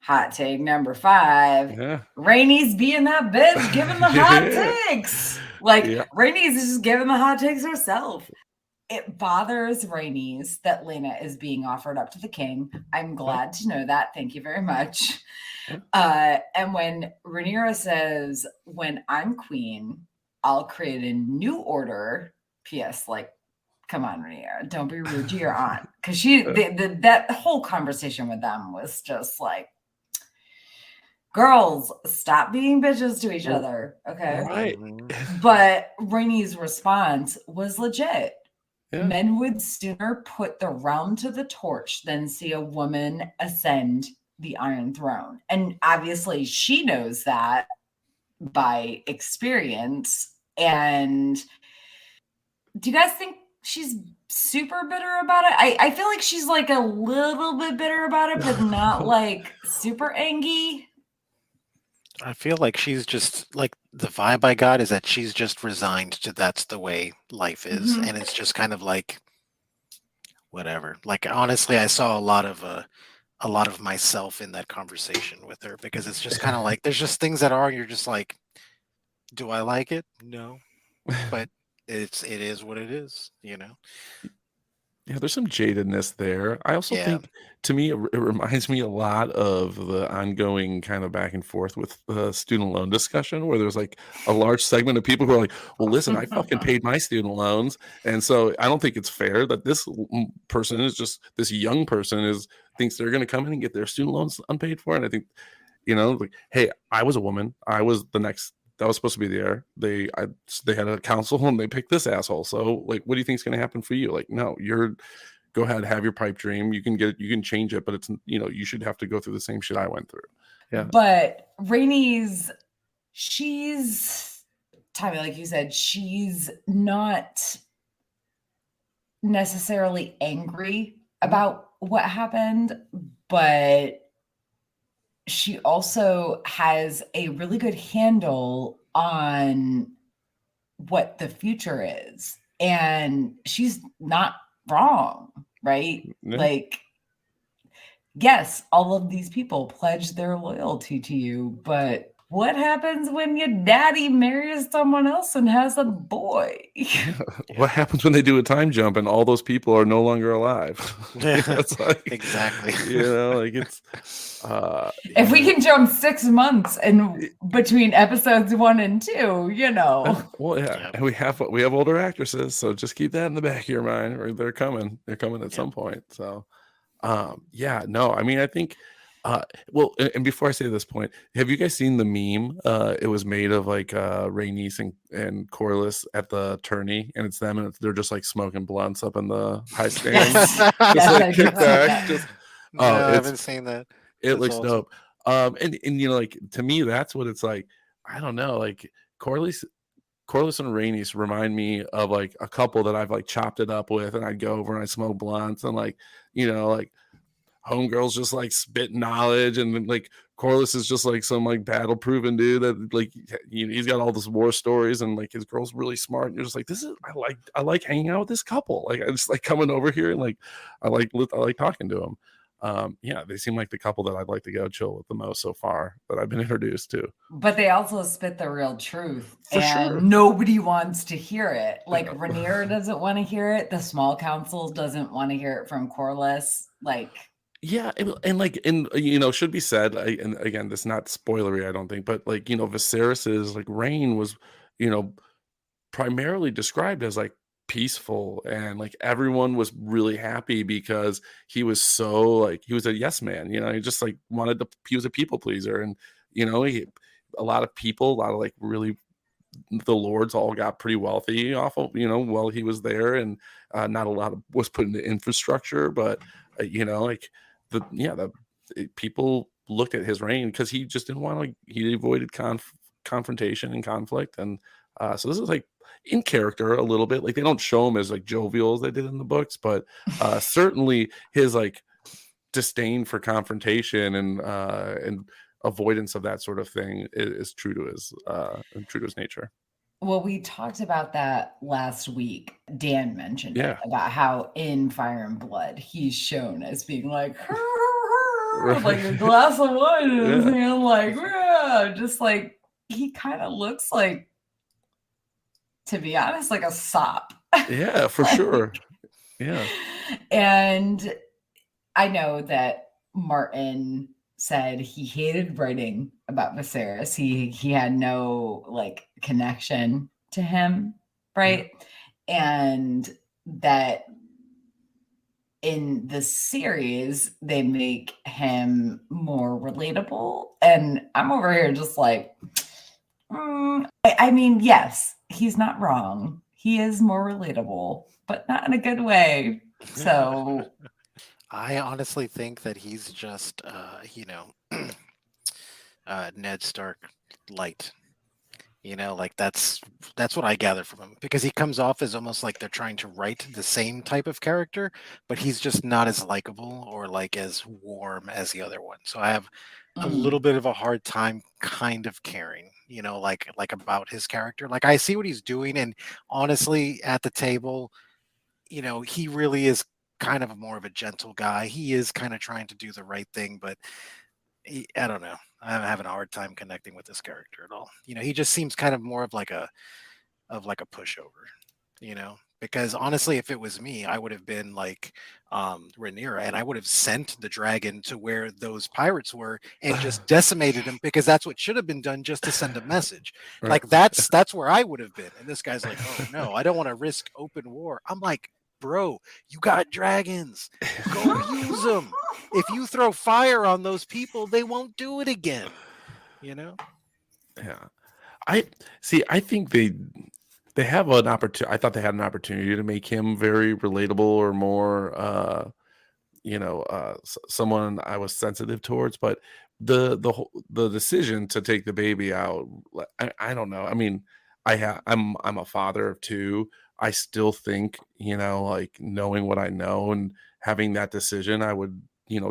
hot take number 5, Rhaenys being that bitch, giving the hot takes. Like Rhaenys is just giving the hot takes herself. It bothers Rhaenys that Lena is being offered up to the king. I'm glad to know that. Thank you very much. And when Rhaenyra says, when I'm queen, I'll create a new order. P.S. Like, come on, Rhaenyra, don't be rude to your aunt. Because that whole conversation with them was just like, girls, stop being bitches to each other. Okay. Right. But Rhaenys' response was legit. Yeah. Men would sooner put the realm to the torch than see a woman ascend the Iron Throne. And obviously she knows that by experience. And do you guys think she's super bitter about it? I feel like she's like a little bit bitter about it, but not like super angry. I feel like she's just like, the vibe I got is that she's just resigned to that's the way life is. And it's just kind of like, whatever. Like, honestly, I saw a lot of myself in that conversation with her, because it's just kind of like, there's just things that you're just like, do I like it? No, but it is what it is, Yeah, there's some jadedness there. I also think, to me, it reminds me a lot of the ongoing kind of back and forth with the student loan discussion, where there's like a large segment of people who are like, well, listen, I fucking paid my student loans. And so I don't think it's fair that this young person thinks they're going to come in and get their student loans unpaid for. And I think, like, hey, I was a woman. I was the next. That was supposed to be there. They had a council and they picked this asshole. So, like, what do you think is going to happen for you? Like, no, go ahead, have your pipe dream. You can change it, but it's, you should have to go through the same shit I went through. Yeah. But Rhaenys, Tommy, like you said, she's not necessarily angry about what happened, but she also has a really good handle on what the future is. And she's not wrong, right? Yeah. Like, yes, all of these people pledge their loyalty to you, but what happens when your daddy marries someone else and has a boy? What happens when they do a time jump and all those people are no longer alive? It's like, exactly. Like it's if we can jump 6 months in between episodes 1 and 2, Well, yeah. And we have older actresses, so just keep that in the back of your mind, or they're coming at some point. So I mean, I think well, and before I say this point, have you guys seen the meme? It was made of like Rhaenys and Corlys at the tourney, and it's them, and they're just like smoking blunts up in the high stands. Just like kick back. No, I haven't seen that. It looks awesome. Dope. And like, to me, that's what it's like. I don't know, like Corlys and Rhaenys remind me of like a couple that I've like chopped it up with, and I'd go over and I'd smoke blunts, and like, like homegirl's just like spit knowledge, and then like Corlys is just like some like battle proven dude that like he's got all this war stories, and like his girl's really smart, and you're just like, I like hanging out with this couple. Like I just like coming over here, and like I like talking to him. Yeah, they seem like the couple that I'd like to go chill with the most so far that I've been introduced to. But they also spit the real truth, For and sure. nobody wants to hear it. Like Yeah. Rhaenyra doesn't want to hear it. The small council doesn't want to hear it from Corlys. Like, Yeah, and should be said, and again, this is not spoilery, I don't think, but Viserys's like reign was, you know, primarily described as like peaceful, and like everyone was really happy because he was so like he was a yes man, he just like he was a people pleaser, and a lot of people, a lot of like really the lords all got pretty wealthy off of while he was there, and not a lot of was put into infrastructure, but like people looked at his reign because he just didn't want to, like, he avoided confrontation and conflict, and so this is like in character a little bit. Like they don't show him as like jovial as they did in the books, but certainly his like disdain for confrontation and avoidance of that sort of thing is true to his nature. well, we talked about that last week. Dan mentioned it, Yeah. about how in Fire and Blood he's shown as being like, like a glass of wine in his Yeah. hand, like, "Rah," just like he kind of looks like, to be honest, like a sop. Yeah, for sure. Yeah. And I know that Martin said he hated writing about Viserys. He had no like connection to him, right? And that in the series they make him more relatable. And I'm over here just like, I mean, yes, he's not wrong. He is more relatable, but not in a good way. So I honestly think that he's just, Ned Stark light. Like that's what I gather from him, because he comes off as almost like they're trying to write the same type of character, but he's just not as likable or like as warm as the other one. So I have a little bit of a hard time kind of caring, like about his character. Like I see what he's doing, and honestly, at the table, he really is kind of more of a gentle guy. He is kind of trying to do the right thing, but I don't know. I'm having a hard time connecting with this character at all. He just seems kind of more of like a pushover, because honestly, if it was me, I would have been like Rhaenyra, and I would have sent the dragon to where those pirates were and just decimated them, because that's what should have been done, just to send a message. Right. Like that's where I would have been. And this guy's like, oh no, I don't want to risk open war. I'm like, bro, you got dragons. Go use them. If you throw fire on those people, they won't do it again. Yeah. I think they have an opportunity. I thought they had an opportunity to make him very relatable, or more someone I was sensitive towards, but the decision to take the baby out, I don't know. I mean, I'm a father of two. I still think, like knowing what I know and having that decision, I would,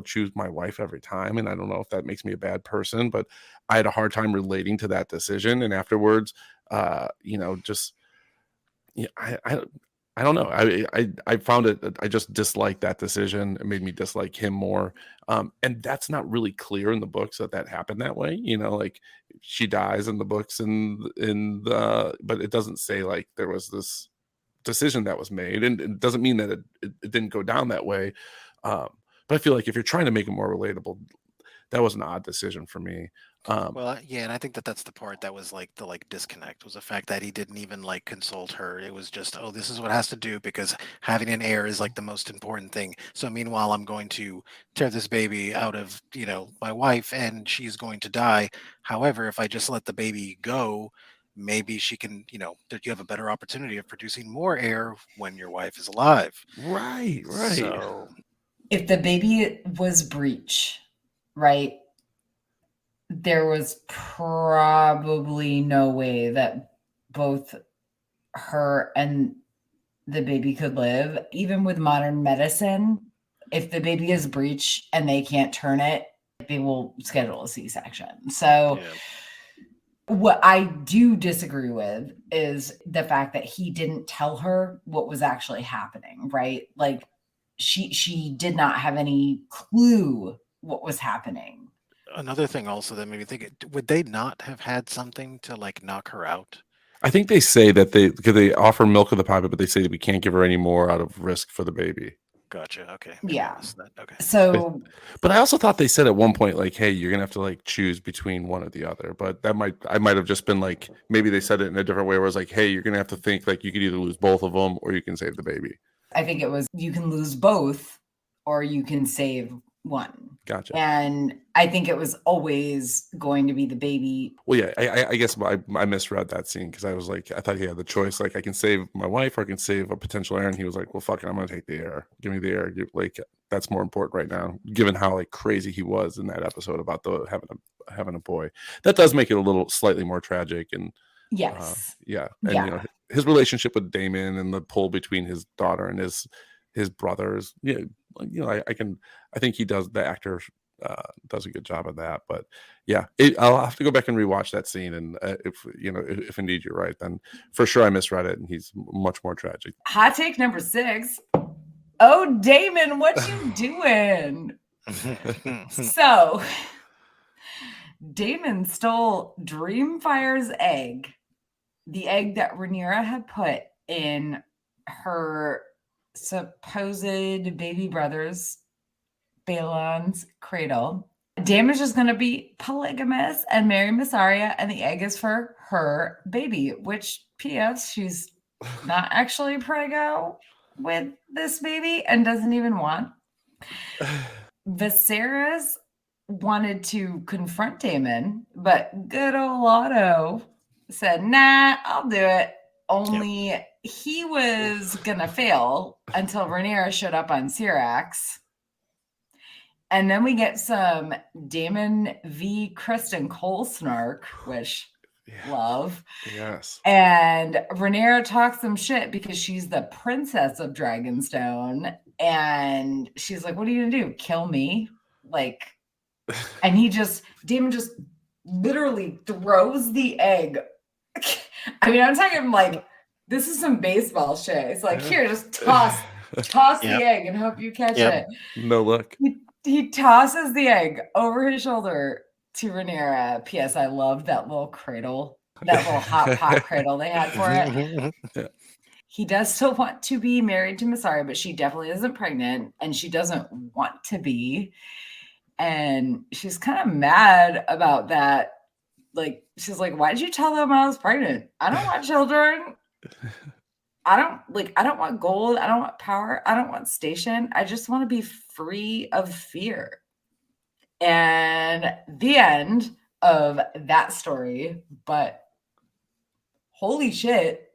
choose my wife every time. And I don't know if that makes me a bad person, but I had a hard time relating to that decision. And afterwards, just, I don't know. I found it. I just disliked that decision. It made me dislike him more. And that's not really clear in the books that happened that way. Like she dies in the books, but it doesn't say like there was this decision that was made, and it doesn't mean that it didn't go down that way. But I feel like if you're trying to make it more relatable, that was an odd decision for me. Well, yeah, and I think that that's the part that was like the disconnect, was the fact that he didn't even like consult her. It was just, oh, this is what has to do because having an heir is like the most important thing. So meanwhile, I'm going to tear this baby out of, my wife, and she's going to die. However, if I just let the baby go, maybe she can, that you have a better opportunity of producing more heir when your wife is alive. Right. So if the baby was breech, right, there was probably no way that both her and the baby could live. Even with modern medicine, if the baby is breech and they can't turn it, they will schedule a C-section. So what I do disagree with is the fact that he didn't tell her what was actually happening, right? Like she did not have any clue what was happening. Another thing also that made me think, would they not have had something to like knock her out? I think they say that because they offer milk of the puppet, but they say that we can't give her any more out of risk for the baby. Gotcha. Okay. Maybe I Yeah. missed that. Okay. So But I also thought they said at one point, like, hey, you're gonna have to like choose between one or the other. But I might have just been like, maybe they said it in a different way where it's like, hey, you're gonna have to think like you could either lose both of them or you can save the baby. I think it was, you can lose both or you can save one. Gotcha. And I think it was always going to be the baby. Well, yeah, I guess I misread that scene because I was like, I thought he had the choice, like I can save my wife or I can save a potential heir, and he was like, well, fuck it, I'm gonna take the heir. Give me the heir. Like that's more important right now, given how like crazy he was in that episode about having a boy. That does make it a little slightly more tragic, and Yes. yeah, and Yeah. you know his relationship with Damon and the pull between his daughter and his brothers. Yeah, you know, I think he does, the actor does a good job of that. But yeah, I'll have to go back and rewatch that scene, and if indeed you're right, then for sure I misread it, and he's much more tragic. Hot take number 6. Oh, Damon, what you doing? So Damon stole Dreamfire's egg, the egg that Rhaenyra had put in her supposed baby brother's, Balon's cradle. Damon's just going to be polygamous and marry Miss Arya, and the egg is for her baby, which, P.S., she's not actually preggo with this baby and doesn't even want. Viserys wanted to confront Damon, but good old Otto said, nah, I'll do it. Only he was going to fail until Rhaenyra showed up on Syrax. And then we get some Damon v. Kristen Cole snark, which love. Yes. And Rhaenyra talks some shit because she's the princess of Dragonstone. And she's like, what are you going to do? Kill me? Like, and Damon just literally throws the egg. I mean, I'm talking like, this is some baseball shit. It's like, here, just toss the egg and hope you catch it. No look. He tosses the egg over his shoulder to Rhaenyra. P.S. I loved that little cradle, that little hot pot cradle they had for it. Yeah. He does still want to be married to Miss Arya, but she definitely isn't pregnant, and she doesn't want to be. And she's kind of mad about that. Like, she's like, why did you tell them I was pregnant? I don't want children. I don't want gold. I don't want power. I don't want station. I just want to be free of fear. And the end of that story. But holy shit,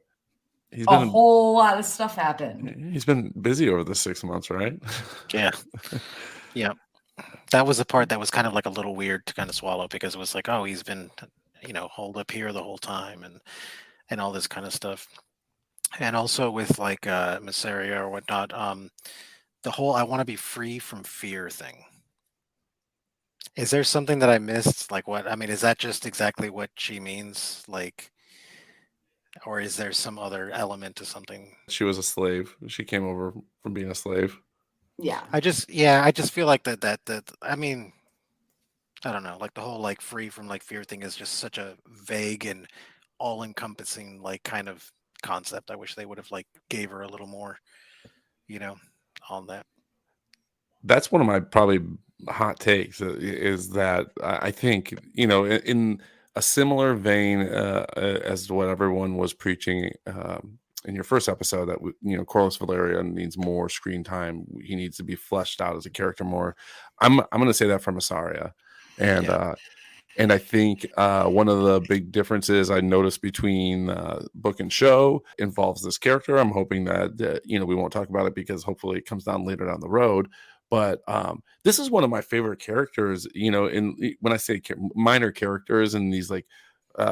a whole lot of stuff happened. He's been busy over the 6 months, right? Yeah. Yeah. That was the part that was kind of like a little weird to kind of swallow, because it was like, oh, he's been, holed up here the whole time and all this kind of stuff. And also with like Masseria or whatnot, the whole I want to be free from fear thing. Is there something that I missed? Like what? I mean, is that just exactly what she means? Like, or is there some other element to something? She was a slave. She came over from being a slave. Yeah. I just feel like that I mean, I don't know, like the whole like free from like fear thing is just such a vague and all encompassing like kind of concept. I wish they would have like gave her a little more, on that. That's one of my probably hot takes is that I think, in a similar vein as to what everyone was preaching in your first episode, that Corlys Valeria needs more screen time. He needs to be fleshed out as a character more. I'm going to say that for Massaria, and I think one of the big differences I noticed between book and show involves this character. I'm hoping that we won't talk about it because hopefully it comes down later down the road. But this is one of my favorite characters, when I say minor characters in these like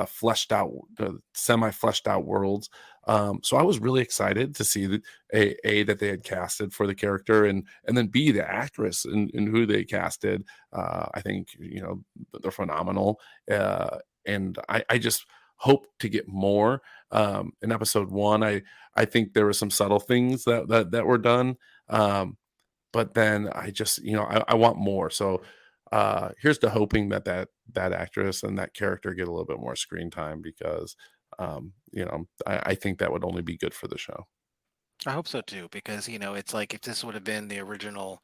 fleshed out, semi-fleshed out worlds. So I was really excited to see that that they had casted for the character, and then B, the actress and who they casted. I think they're phenomenal, and I just hope to get more. In episode 1, I think there were some subtle things that were done. but then I just, I want more. So here's to hoping that actress and that character get a little bit more screen time, because I think that would only be good for the show. I hope so too, because it's like if this would have been the original,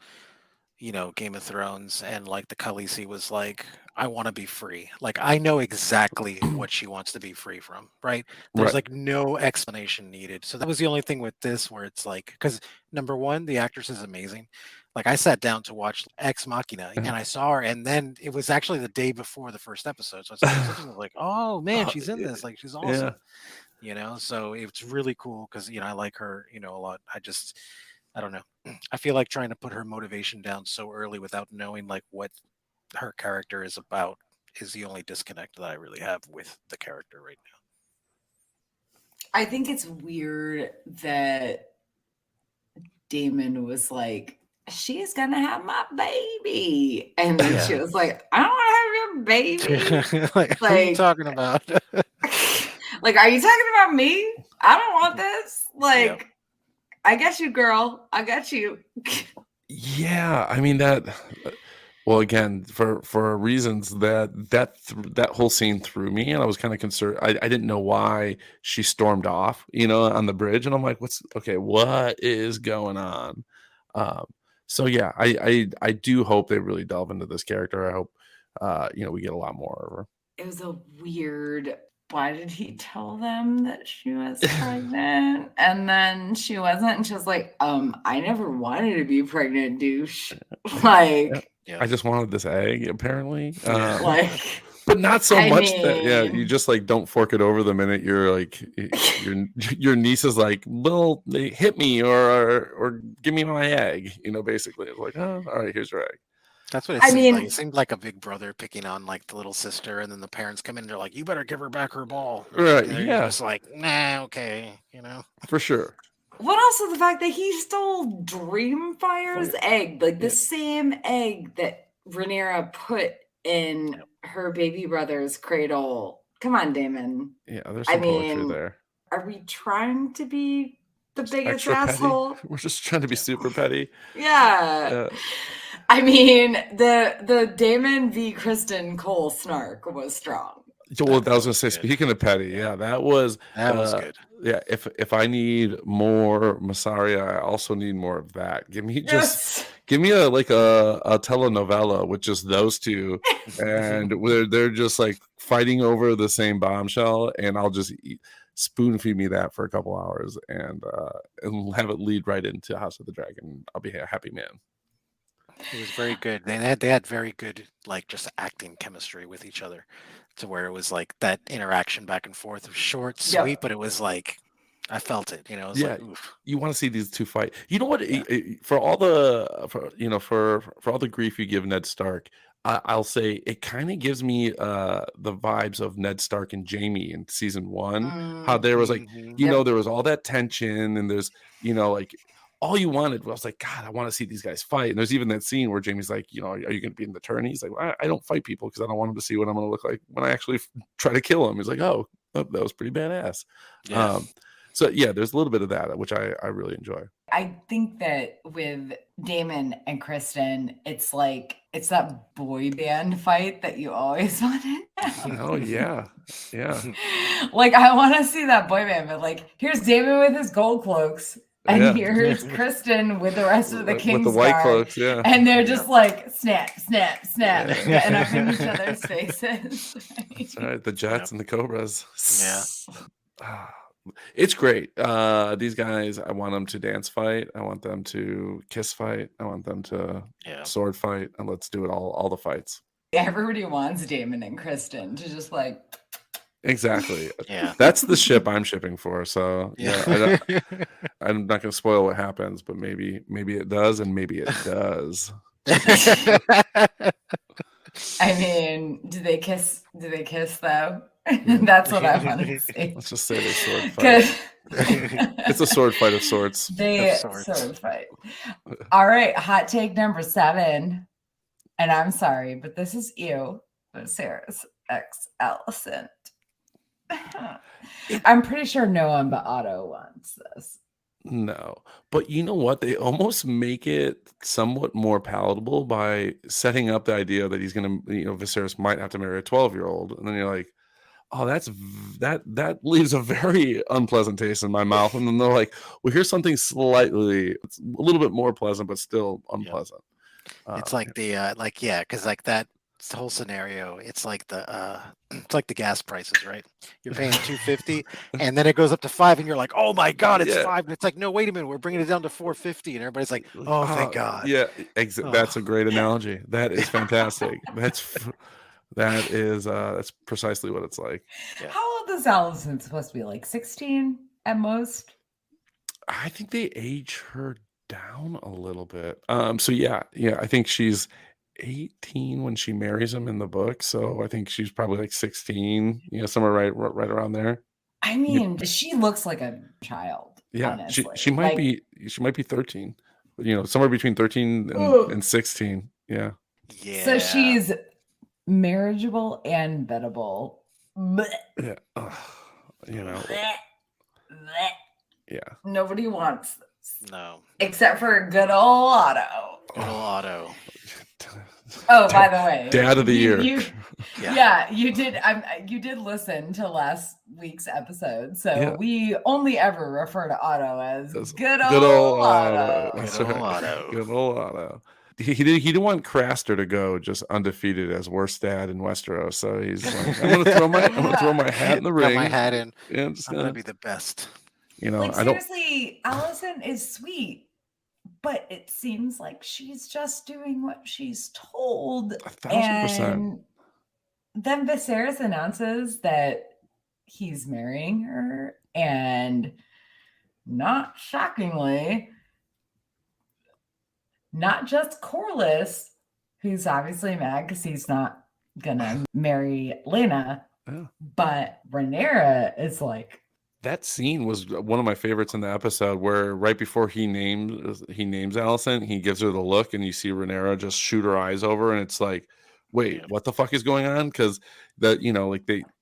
Game of Thrones, and like the Khaleesi was like, I want to be free. Like I know exactly what she wants to be free from, right? There's Right. like no explanation needed. So that was the only thing with this where it's like, because number one, the actress is amazing. Like I sat down to watch Ex Machina and I saw her, and then it was actually the day before the first episode. So I was like, oh man, she's in this. Like she's Yeah. awesome. So it's really cool because I like her a lot. I don't know. I feel like trying to put her motivation down so early without knowing like what her character is about is the only disconnect that I really have with the character right now. I think it's weird that Damon was like, she's gonna have my baby, and then she was like, I don't want to have your baby. Like, who are you talking about? Like, are you talking about me? I don't want this. Like, Yep. I got you, girl. I got you. Yeah, I mean that. Well, again, for reasons that whole scene threw me, and I was kind of concerned. I didn't know why she stormed off, on the bridge, and I'm like, what is going on? So yeah, I do hope they really delve into this character. I hope we get a lot more of her. It was a weird. Why did he tell them that she was pregnant? And then she wasn't, and she was like, I never wanted to be pregnant, douche. Like, Yeah. I just wanted this egg, apparently. like, but not so I much that you mean- just like don't fork it over the minute you're like your niece is like, well, they hit me or give me my egg, basically. It's like, oh, all right, here's your egg. That's what it seemed like. It seemed like a big brother picking on like the little sister, and then the parents come in and they're like, you better give her back her ball. Right. And Yeah. just like, nah, okay, For sure. What also the fact that he stole Dreamfire's egg, like the same egg that Rhaenyra put in her baby brother's cradle. Come on, Damon. Yeah, there's some poetry there. Are we trying to be the biggest Extra asshole? petty? We're just trying to be super petty. Yeah. I mean, the Damon v. Kristen Cole snark was strong. Well, I was gonna say, speaking of petty, that was good. Yeah, if I need more Massaria, I also need more of that. Give me a telenovela with just those two, and where they're just like fighting over the same bombshell, and I'll just spoon feed me that for a couple hours, and have it lead right into House of the Dragon. I'll be a happy man. It was very good. They had very good like just acting chemistry with each other, to where it was like that interaction back and forth was short, sweet, but it was like I felt it. It was like, oof. You want to see these two fight. You know what? For all the grief you give Ned Stark, I'll say it kind of gives me the vibes of Ned Stark and Jaime in season 1. How there was like, there was all that tension, and there's like. All you wanted was like, God, I want to see these guys fight. And there's even that scene where Jaime's like, are you going to be in the tourney? He's like, I don't fight people because I don't want them to see what I'm going to look like when I actually try to kill him. He's like, oh, that was pretty badass. Yeah. So yeah, there's a little bit of that, which I really enjoy. I think that with Damon and Kristen, it's that boy band fight that you always wanted. Oh yeah. Like I want to see that boy band, but like here's Damon with his gold cloaks. And here's Kristen with the rest of the Kingsguard. With the white cloaks, yeah. And they're just like, snap, snap, snap, getting up in each other's faces. That's right. The Jets and the Cobras. Yeah. It's great. These guys, I want them to dance fight. I want them to kiss fight. I want them to sword fight. And let's do it all the fights. Everybody wants Damon and Kristen to just like... Exactly. Yeah. That's the ship I'm shipping for. So I'm not going to spoil what happens, but maybe it does, and maybe it does. I mean, do they kiss though? That's what I want to see. Let's just say they sword fight. It's a sword fight of sorts. Sword fight. All right, hot take number 7. And I'm sorry, but this is you, Sarah's ex Allison. I'm pretty sure no one but Otto wants this. No, but you know what? They almost make it somewhat more palatable by setting up the idea that he's gonna, Viserys might have to marry a 12-year-old, and then you're like, oh, that leaves a very unpleasant taste in my mouth. And then they're like, well, here's something it's a little bit more pleasant, but still unpleasant. It's like because like that whole scenario, it's like the gas prices, right? You're paying $2.50, and then it goes up to $5, and you're like, oh my god, it's Yeah. $5, and it's like, no, wait a minute, we're bringing it down to $4.50, and everybody's like, oh, thank God. Yeah, that's a great analogy. That is fantastic. That's precisely what it's like. Yeah. How old is Allison supposed to be? Like 16 at most? I think they age her down a little bit. So yeah, I think she's 18 when she marries him in the book. So I think she's probably like 16, somewhere right around there. I mean, she looks like a child. Yeah, honestly. she might be 13, somewhere between 13 and 16. Yeah. Yeah. So she's marriageable and bettable. Yeah. Yeah. Nobody wants this. No. Except for good old Otto. Good old Otto. Oh, by the way, Dad of the year. Yeah, you did. You did listen to last week's episode, so we only ever refer to Otto as good old Otto. That's right. Good old Otto. He didn't want Craster to go just undefeated as worst dad in Westeros, so he's like, I'm gonna throw my hat in the ring. Got my hat in. Yeah, I'm gonna be the best. Seriously, Allison is sweet. But it seems like she's just doing what she's told. 1,000%. And then Viserys announces that he's marrying her. And not shockingly, not just Corlys, who's obviously mad because he's not going to marry Lena, but Rhaenyra is like, that scene was one of my favorites in the episode, where right before he names Allison, he gives her the look, and you see Rhaenyra just shoot her eyes over, and it's like, wait, what the fuck is going on? Because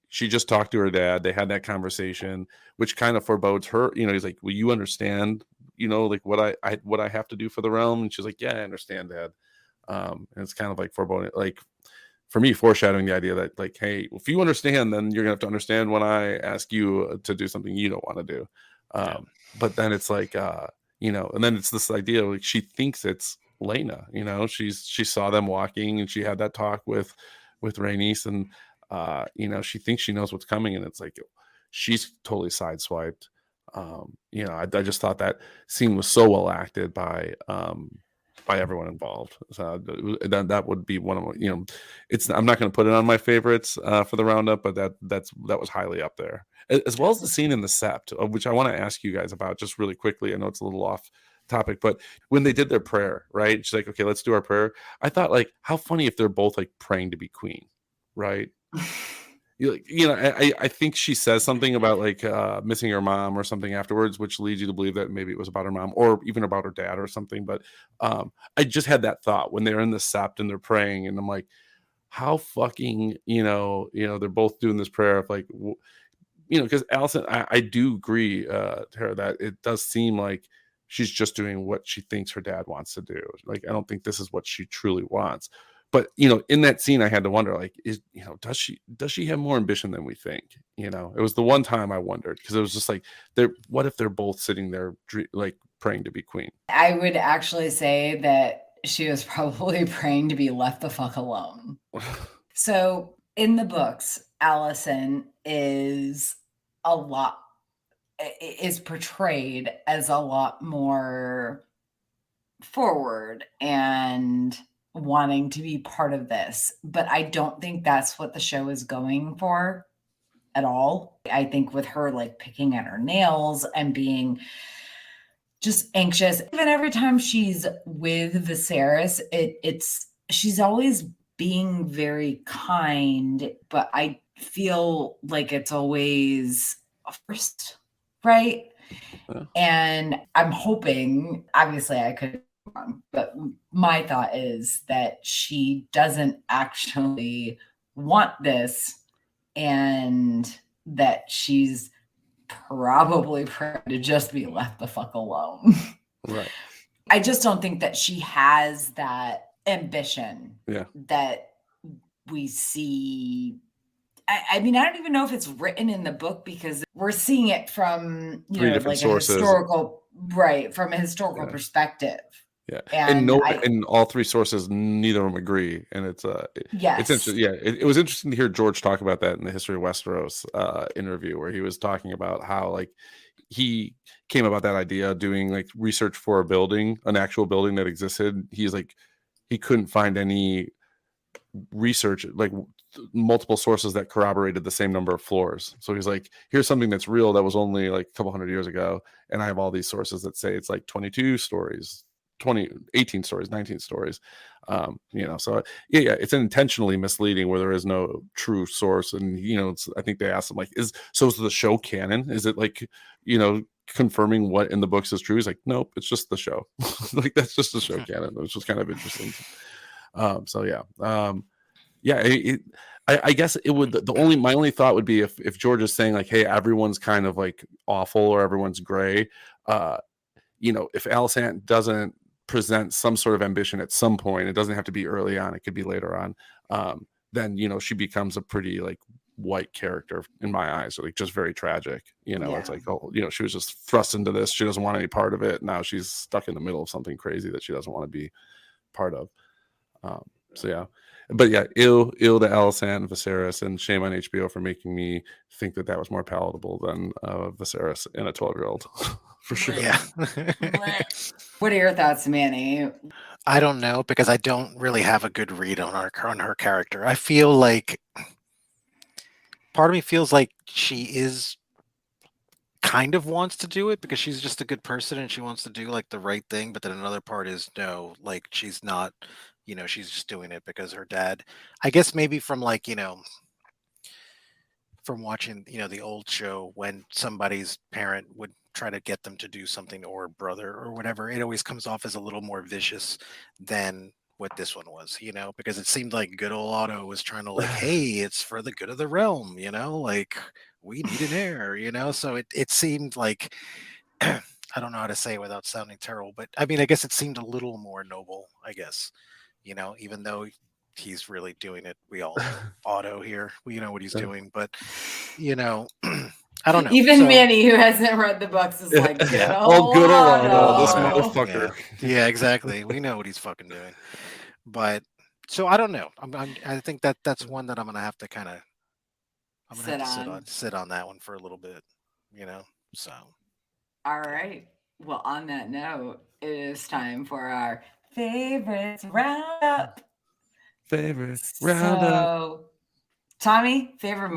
she just talked to her dad. They had that conversation, which kind of forebodes her. He's like, "Will you understand? Like what I have to do for the realm?" And she's like, "Yeah, I understand, Dad." And it's kind of like foreboding, like, for me, foreshadowing the idea that, like, hey, if you understand, then you're gonna have to understand when I ask you to do something you don't want to do. But then it's like, and then it's this idea, like, she thinks it's Lena. She saw them walking, and she had that talk with Rhaenys, and she thinks she knows what's coming, and it's like she's totally sideswiped. I just thought that scene was so well acted by everyone involved. So that would be one of my, I'm not going to put it on my favorites for the roundup, but that was highly up there, as well as the scene in the Sept, which I want to ask you guys about just really quickly. I know it's a little off topic, but when they did their prayer, right? She's like, okay, let's do our prayer. I thought, like, how funny if they're both like praying to be queen, right? I think she says something about like missing her mom or something afterwards, which leads you to believe that maybe it was about her mom or even about her dad or something. But I just had that thought when they're in the Sept and they're praying, and I'm like, how fucking, they're both doing this prayer of like, because Allison, I do agree to her that it does seem like she's just doing what she thinks her dad wants to do. Like, I don't think this is what she truly wants. But in that scene, I had to wonder, like, does she have more ambition than we think? It was the one time I wondered, because it was just like, what if they're both sitting there like praying to be queen? I would actually say that she was probably praying to be left the fuck alone. So in the books, Allison is portrayed as a lot more forward and wanting to be part of this, but I don't think that's what the show is going for at all. I think with her like picking at her nails and being just anxious, even every time she's with Viserys, she's always being very kind, but I feel like it's always first, right? Yeah. And I'm hoping, obviously I could, but my thought is that she doesn't actually want this, and that she's probably to just be left the fuck alone. Right. I just don't think that she has that ambition that we see. I mean, I don't even know if it's written in the book because we're seeing it from, Three different like sources. from a historical perspective. Yeah, And and all three sources, neither of them agree, and it's interesting. Yeah, it was interesting to hear George talk about that in the History of Westeros interview, where he was talking about how like he came about that idea of doing like research for an actual building that existed. He's like he couldn't find any research like multiple sources that corroborated the same number of floors. So he's like, here's something that's real that was only like a couple hundred years ago, and I have all these sources that say it's like 22 stories. 18 stories, 19 stories, so it's intentionally misleading where there is no true source. And I think they asked him like, is the show canon? Is it like confirming what in the books is true? He's like, nope, it's just the show. Like that's just the show canon, which was kind of interesting. I guess it would my only thought would be if George is saying like, hey, everyone's kind of like awful or everyone's gray, if Alicent doesn't present some sort of ambition at some point, it doesn't have to be early on, it could be later on, then she becomes a pretty like white character in my eyes, like just very tragic. It's like, she was just thrust into this, she doesn't want any part of it, now she's stuck in the middle of something crazy that she doesn't want to be part of. But yeah, ill to Alicent and Viserys, and shame on HBO for making me think that was more palatable than Viserys in a 12-year-old. For sure. Yeah. What are your thoughts, Manny? I don't know, because I don't really have a good read on her character. I feel like part of me feels like she is kind of wants to do it because she's just a good person and she wants to do like the right thing, but then another part is no, like she's not, she's just doing it because her dad, I guess maybe from like, from watching, the old show, when somebody's parent would try to get them to do something, or brother or whatever, it always comes off as a little more vicious than what this one was, because it seemed like good old Otto was trying to like, hey, it's for the good of the realm, like we need an heir, so it seemed like I don't know how to say it without sounding terrible, but I mean, I guess it seemed a little more noble, I guess, even though he's really doing it. We all know Otto here. We know what he's doing, but I don't know. Even Manny, who hasn't read the books, is like, good old Otto. This motherfucker. Yeah, exactly. We know what he's fucking doing. But so I don't know. I think that's one that I'm gonna have to kind of sit on that one for a little bit. So. All right. Well, on that note, it is time for our favorites roundup. So, Tommy, favorite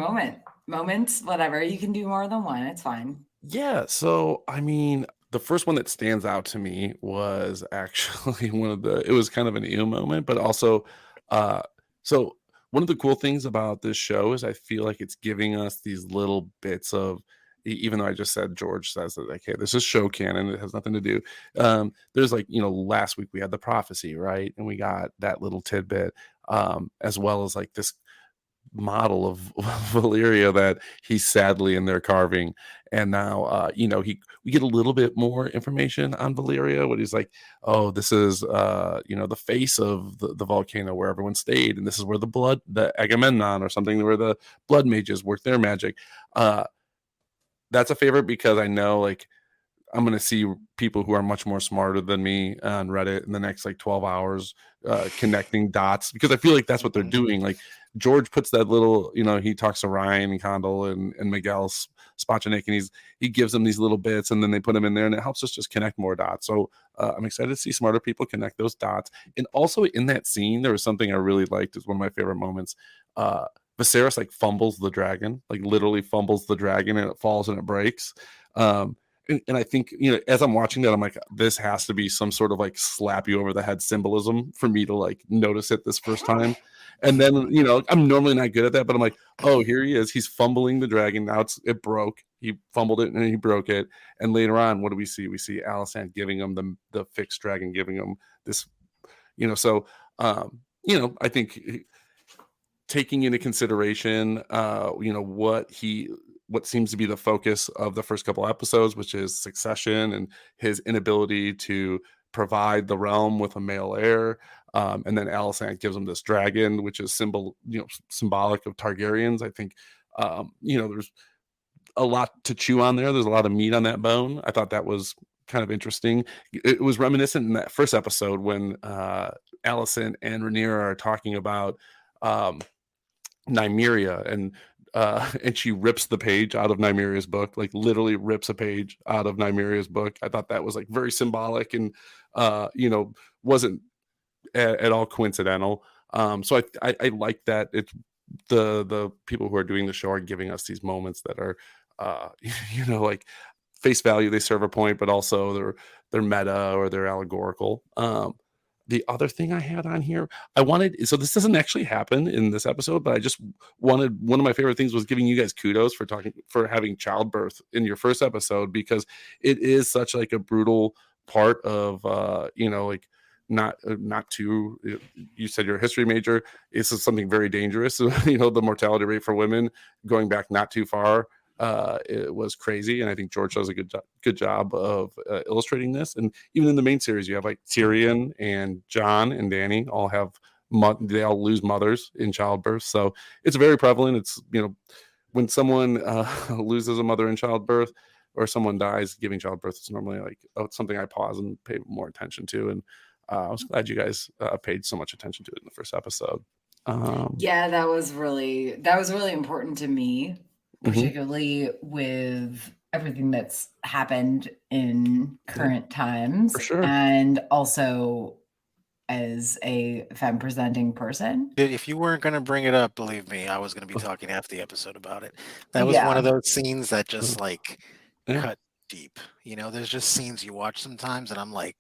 moments, whatever. You can do more than one. It's fine. Yeah. So, I mean, the first one that stands out to me was actually it was kind of an ew moment, but also, so one of the cool things about this show is I feel like it's giving us these little bits of, even though I just said George says that like, hey, this is show canon, it has nothing to do. There's like, last week we had the prophecy, right? And we got that little tidbit, as well as like this model of Valyria that he's sadly in there carving. And now, we get a little bit more information on Valyria, what he's like, oh, this is, the face of the volcano where everyone stayed. And this is where the Agamemnon or something, where the blood mages work their magic. That's a favorite because I know like I'm going to see people who are much more smarter than me on Reddit in the next like 12 hours connecting dots, because I feel like that's what they're doing. Like George puts that little, he talks to Ryan and Condal and Miguel Spacek, and he gives them these little bits, and then they put them in there, and it helps us just connect more dots. So I'm excited to see smarter people connect those dots. And also in that scene, there was something I really liked. It's one of my favorite moments. Viserys like fumbles the dragon, like literally fumbles the dragon, and it falls and it breaks. And I think, as I'm watching that, I'm like, this has to be some sort of like slap you over the head symbolism for me to like notice it this first time. And then, I'm normally not good at that, but I'm like, oh, here he is. He's fumbling the dragon. Now it broke. He fumbled it and he broke it. And later on, what do we see? We see Alicent giving him the fixed dragon, giving him this, I think taking into consideration, what he what seems to be the focus of the first couple episodes, which is succession and his inability to provide the realm with a male heir. And then Alicent gives him this dragon, which is symbolic of Targaryens. I think, there's a lot to chew on there. There's a lot of meat on that bone. I thought that was kind of interesting. It was reminiscent in that first episode when Alicent and Rhaenyra are talking about Nymeria, and she rips the page out of Nymeria's book, like literally rips a page out of Nymeria's book. I thought that was like very symbolic and wasn't at all coincidental. So I like that it's the people who are doing the show are giving us these moments that are like face value, they serve a point, but also they're meta or they're allegorical. The other thing I had on here, so this doesn't actually happen in this episode, but I just wanted, one of my favorite things was giving you guys kudos for having childbirth in your first episode, because it is such like a brutal part of, not to, you said you're a history major. This is something very dangerous. The mortality rate for women going back not too far, it was crazy, and I think George does a good job of illustrating this. And even in the main series, you have like Tyrion and Jon and Dany all have they all lose mothers in childbirth, so it's very prevalent. It's when someone loses a mother in childbirth or someone dies giving childbirth, it's normally like it's something I pause and pay more attention to. And I was glad you guys paid so much attention to it in the first episode. Yeah, that was really important to me, particularly with everything that's happened in current times. For sure. And also as a femme presenting person. If you weren't going to bring it up, believe me, I was going to be talking half the episode about it. That was one of those scenes that just cut deep. There's just scenes you watch sometimes and I'm like,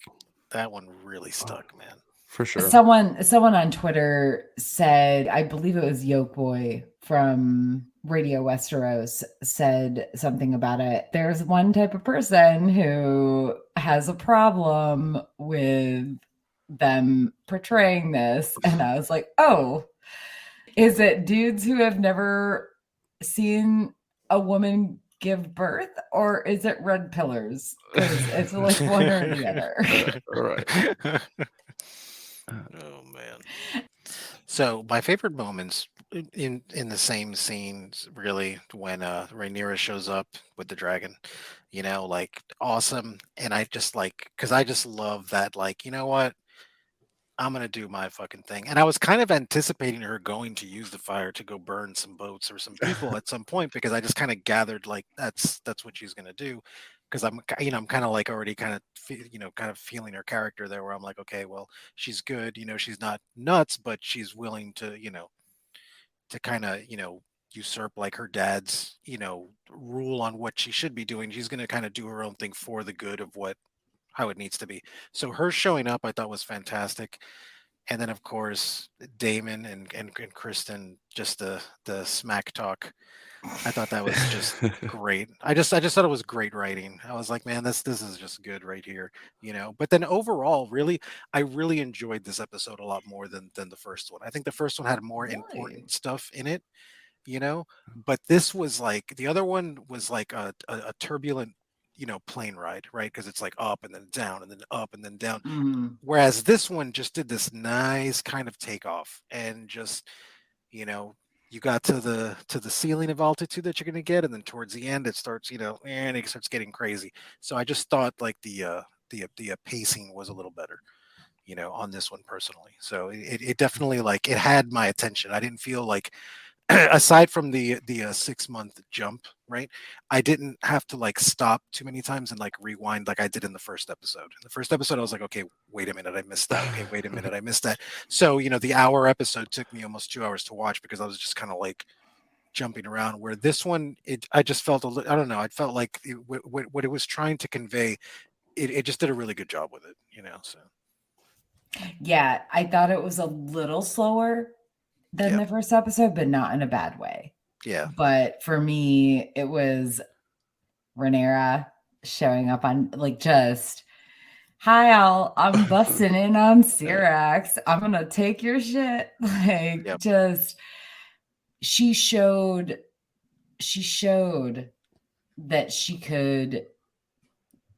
that one really stuck, man. For sure. Someone on Twitter said, I believe it was Yoke Boy from Radio Westeros, said something about it. There's one type of person who has a problem with them portraying this. And I was like, oh, is it dudes who have never seen a woman give birth, or is it red pillars? Because it's like one or the other. Right. Oh man. So my favorite moments in the same scenes, really, when Rhaenyra shows up with the dragon, awesome. And I just because I just love that, you know what, I'm gonna do my fucking thing. And I was kind of anticipating her going to use the fire to go burn some boats or some people at some point, because I just kind of gathered that's what she's gonna do. Because I'm kind of already kind of feeling her character there, where I'm like, okay, well, she's good, she's not nuts, but she's willing to, to kind of, usurp her dad's, rule on what she should be doing. She's going to kind of do her own thing for the good of how it needs to be. So her showing up, I thought was fantastic. And then of course, Damon and Kristen, just the smack talk. I thought that was just great. I just thought it was great writing. I was like, man, this is just good right here, But then overall, really, I really enjoyed this episode a lot more than the first one. I think the first one had more important stuff in it, But this was the other one was a turbulent, plane ride, right? Because it's up and then down and then up and then down. Mm-hmm. Whereas this one just did this nice kind of takeoff and just, you got to the ceiling of altitude that you're going to get, and then towards the end it starts, and it starts getting crazy. So I just thought the pacing was a little better, on this one personally. So it definitely it had my attention. I didn't feel aside from the 6-month jump, right? I didn't have to stop too many times and rewind like I did in the first episode. In the first episode, I was like, okay, wait a minute, I missed that. Okay, wait a minute, I missed that. So, the hour episode took me almost 2 hours to watch because I was just kind of jumping around. Where this one, I just felt I don't know, I felt like what it was trying to convey, it just did a really good job with it, so. Yeah, I thought it was a little slower than the first episode, but not in a bad way. Yeah. But for me, it was Rhaenyra showing up on just, hi, I'm busting in on Syrax. I'm gonna take your shit. She showed she showed that she could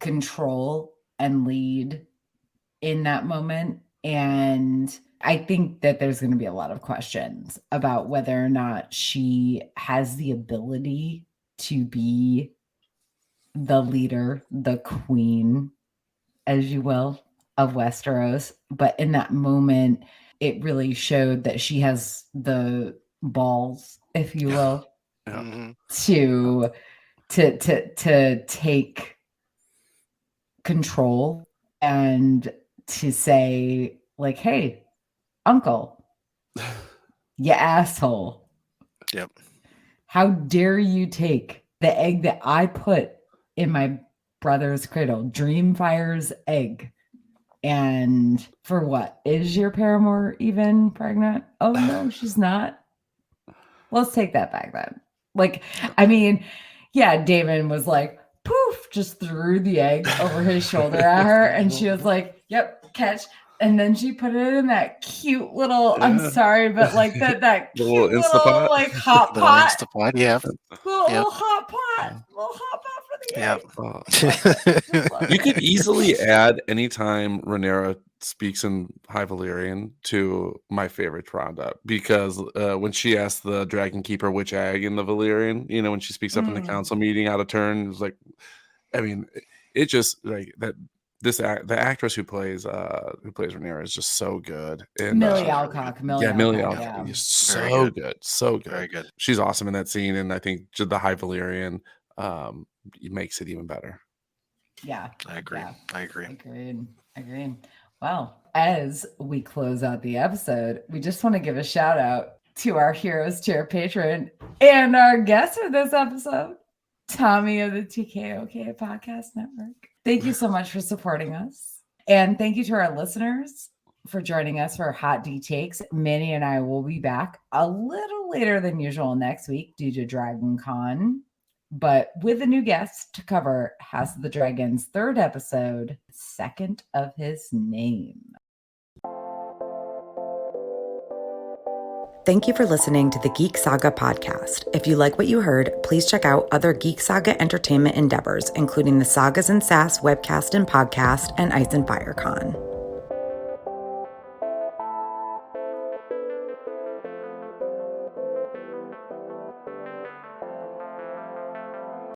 control and lead in that moment. And I think that there's going to be a lot of questions about whether or not she has the ability to be the leader, the queen, as you will, of Westeros. But in that moment, it really showed that she has the balls, if you will, Mhm. to take control and to say, like, hey, uncle, you asshole. Yep. How dare you take the egg that I put in my brother's cradle, Dreamfire's egg? And for what? Is your paramour even pregnant? Oh, no, she's not. Let's take that back then. Like, I mean, yeah, Damon was like, poof, just threw the egg over his shoulder at her. And she was like, yep, catch. And then she put it in that cute little, I'm sorry, but like that cute Little little Instapot? like hot Little pot. Instapot, yeah. Little hot pot. Little hot pot for the Yeah. egg. Oh, Just love you it. could easily add anytime Rhaenyra speaks in High Valyrian to my favorite roundup, because when she asked the Dragon Keeper which egg in the Valyrian, you know, when she speaks up in the council meeting out of turn, it was like, I mean, it just like that. The actress who plays Rhaenyra is just so good. And Millie really Alcock. good. Millie yeah, Millie Alcock, Alcock yeah. is so Very good. good, so good. Very good. She's awesome in that scene, and I think the High Valyrian makes it even better. Yeah. I agree. Yeah. I agree. Agreed. Well, as we close out the episode, we just want to give a shout out to our Heroes Chair patron and our guest for this episode, Tommy of the TKOK Podcast Network. Thank you so much for supporting us. And thank you to our listeners for joining us for Hot D Takes. Manny and I will be back a little later than usual next week due to Dragon Con, but with a new guest to cover House of the Dragon's third episode, Second of His Name. Thank you for listening to the Geek Saga podcast. If you like what you heard, please check out other Geek Saga entertainment endeavors, including the Sagas and Sass webcast and podcast and Ice and Fire Con.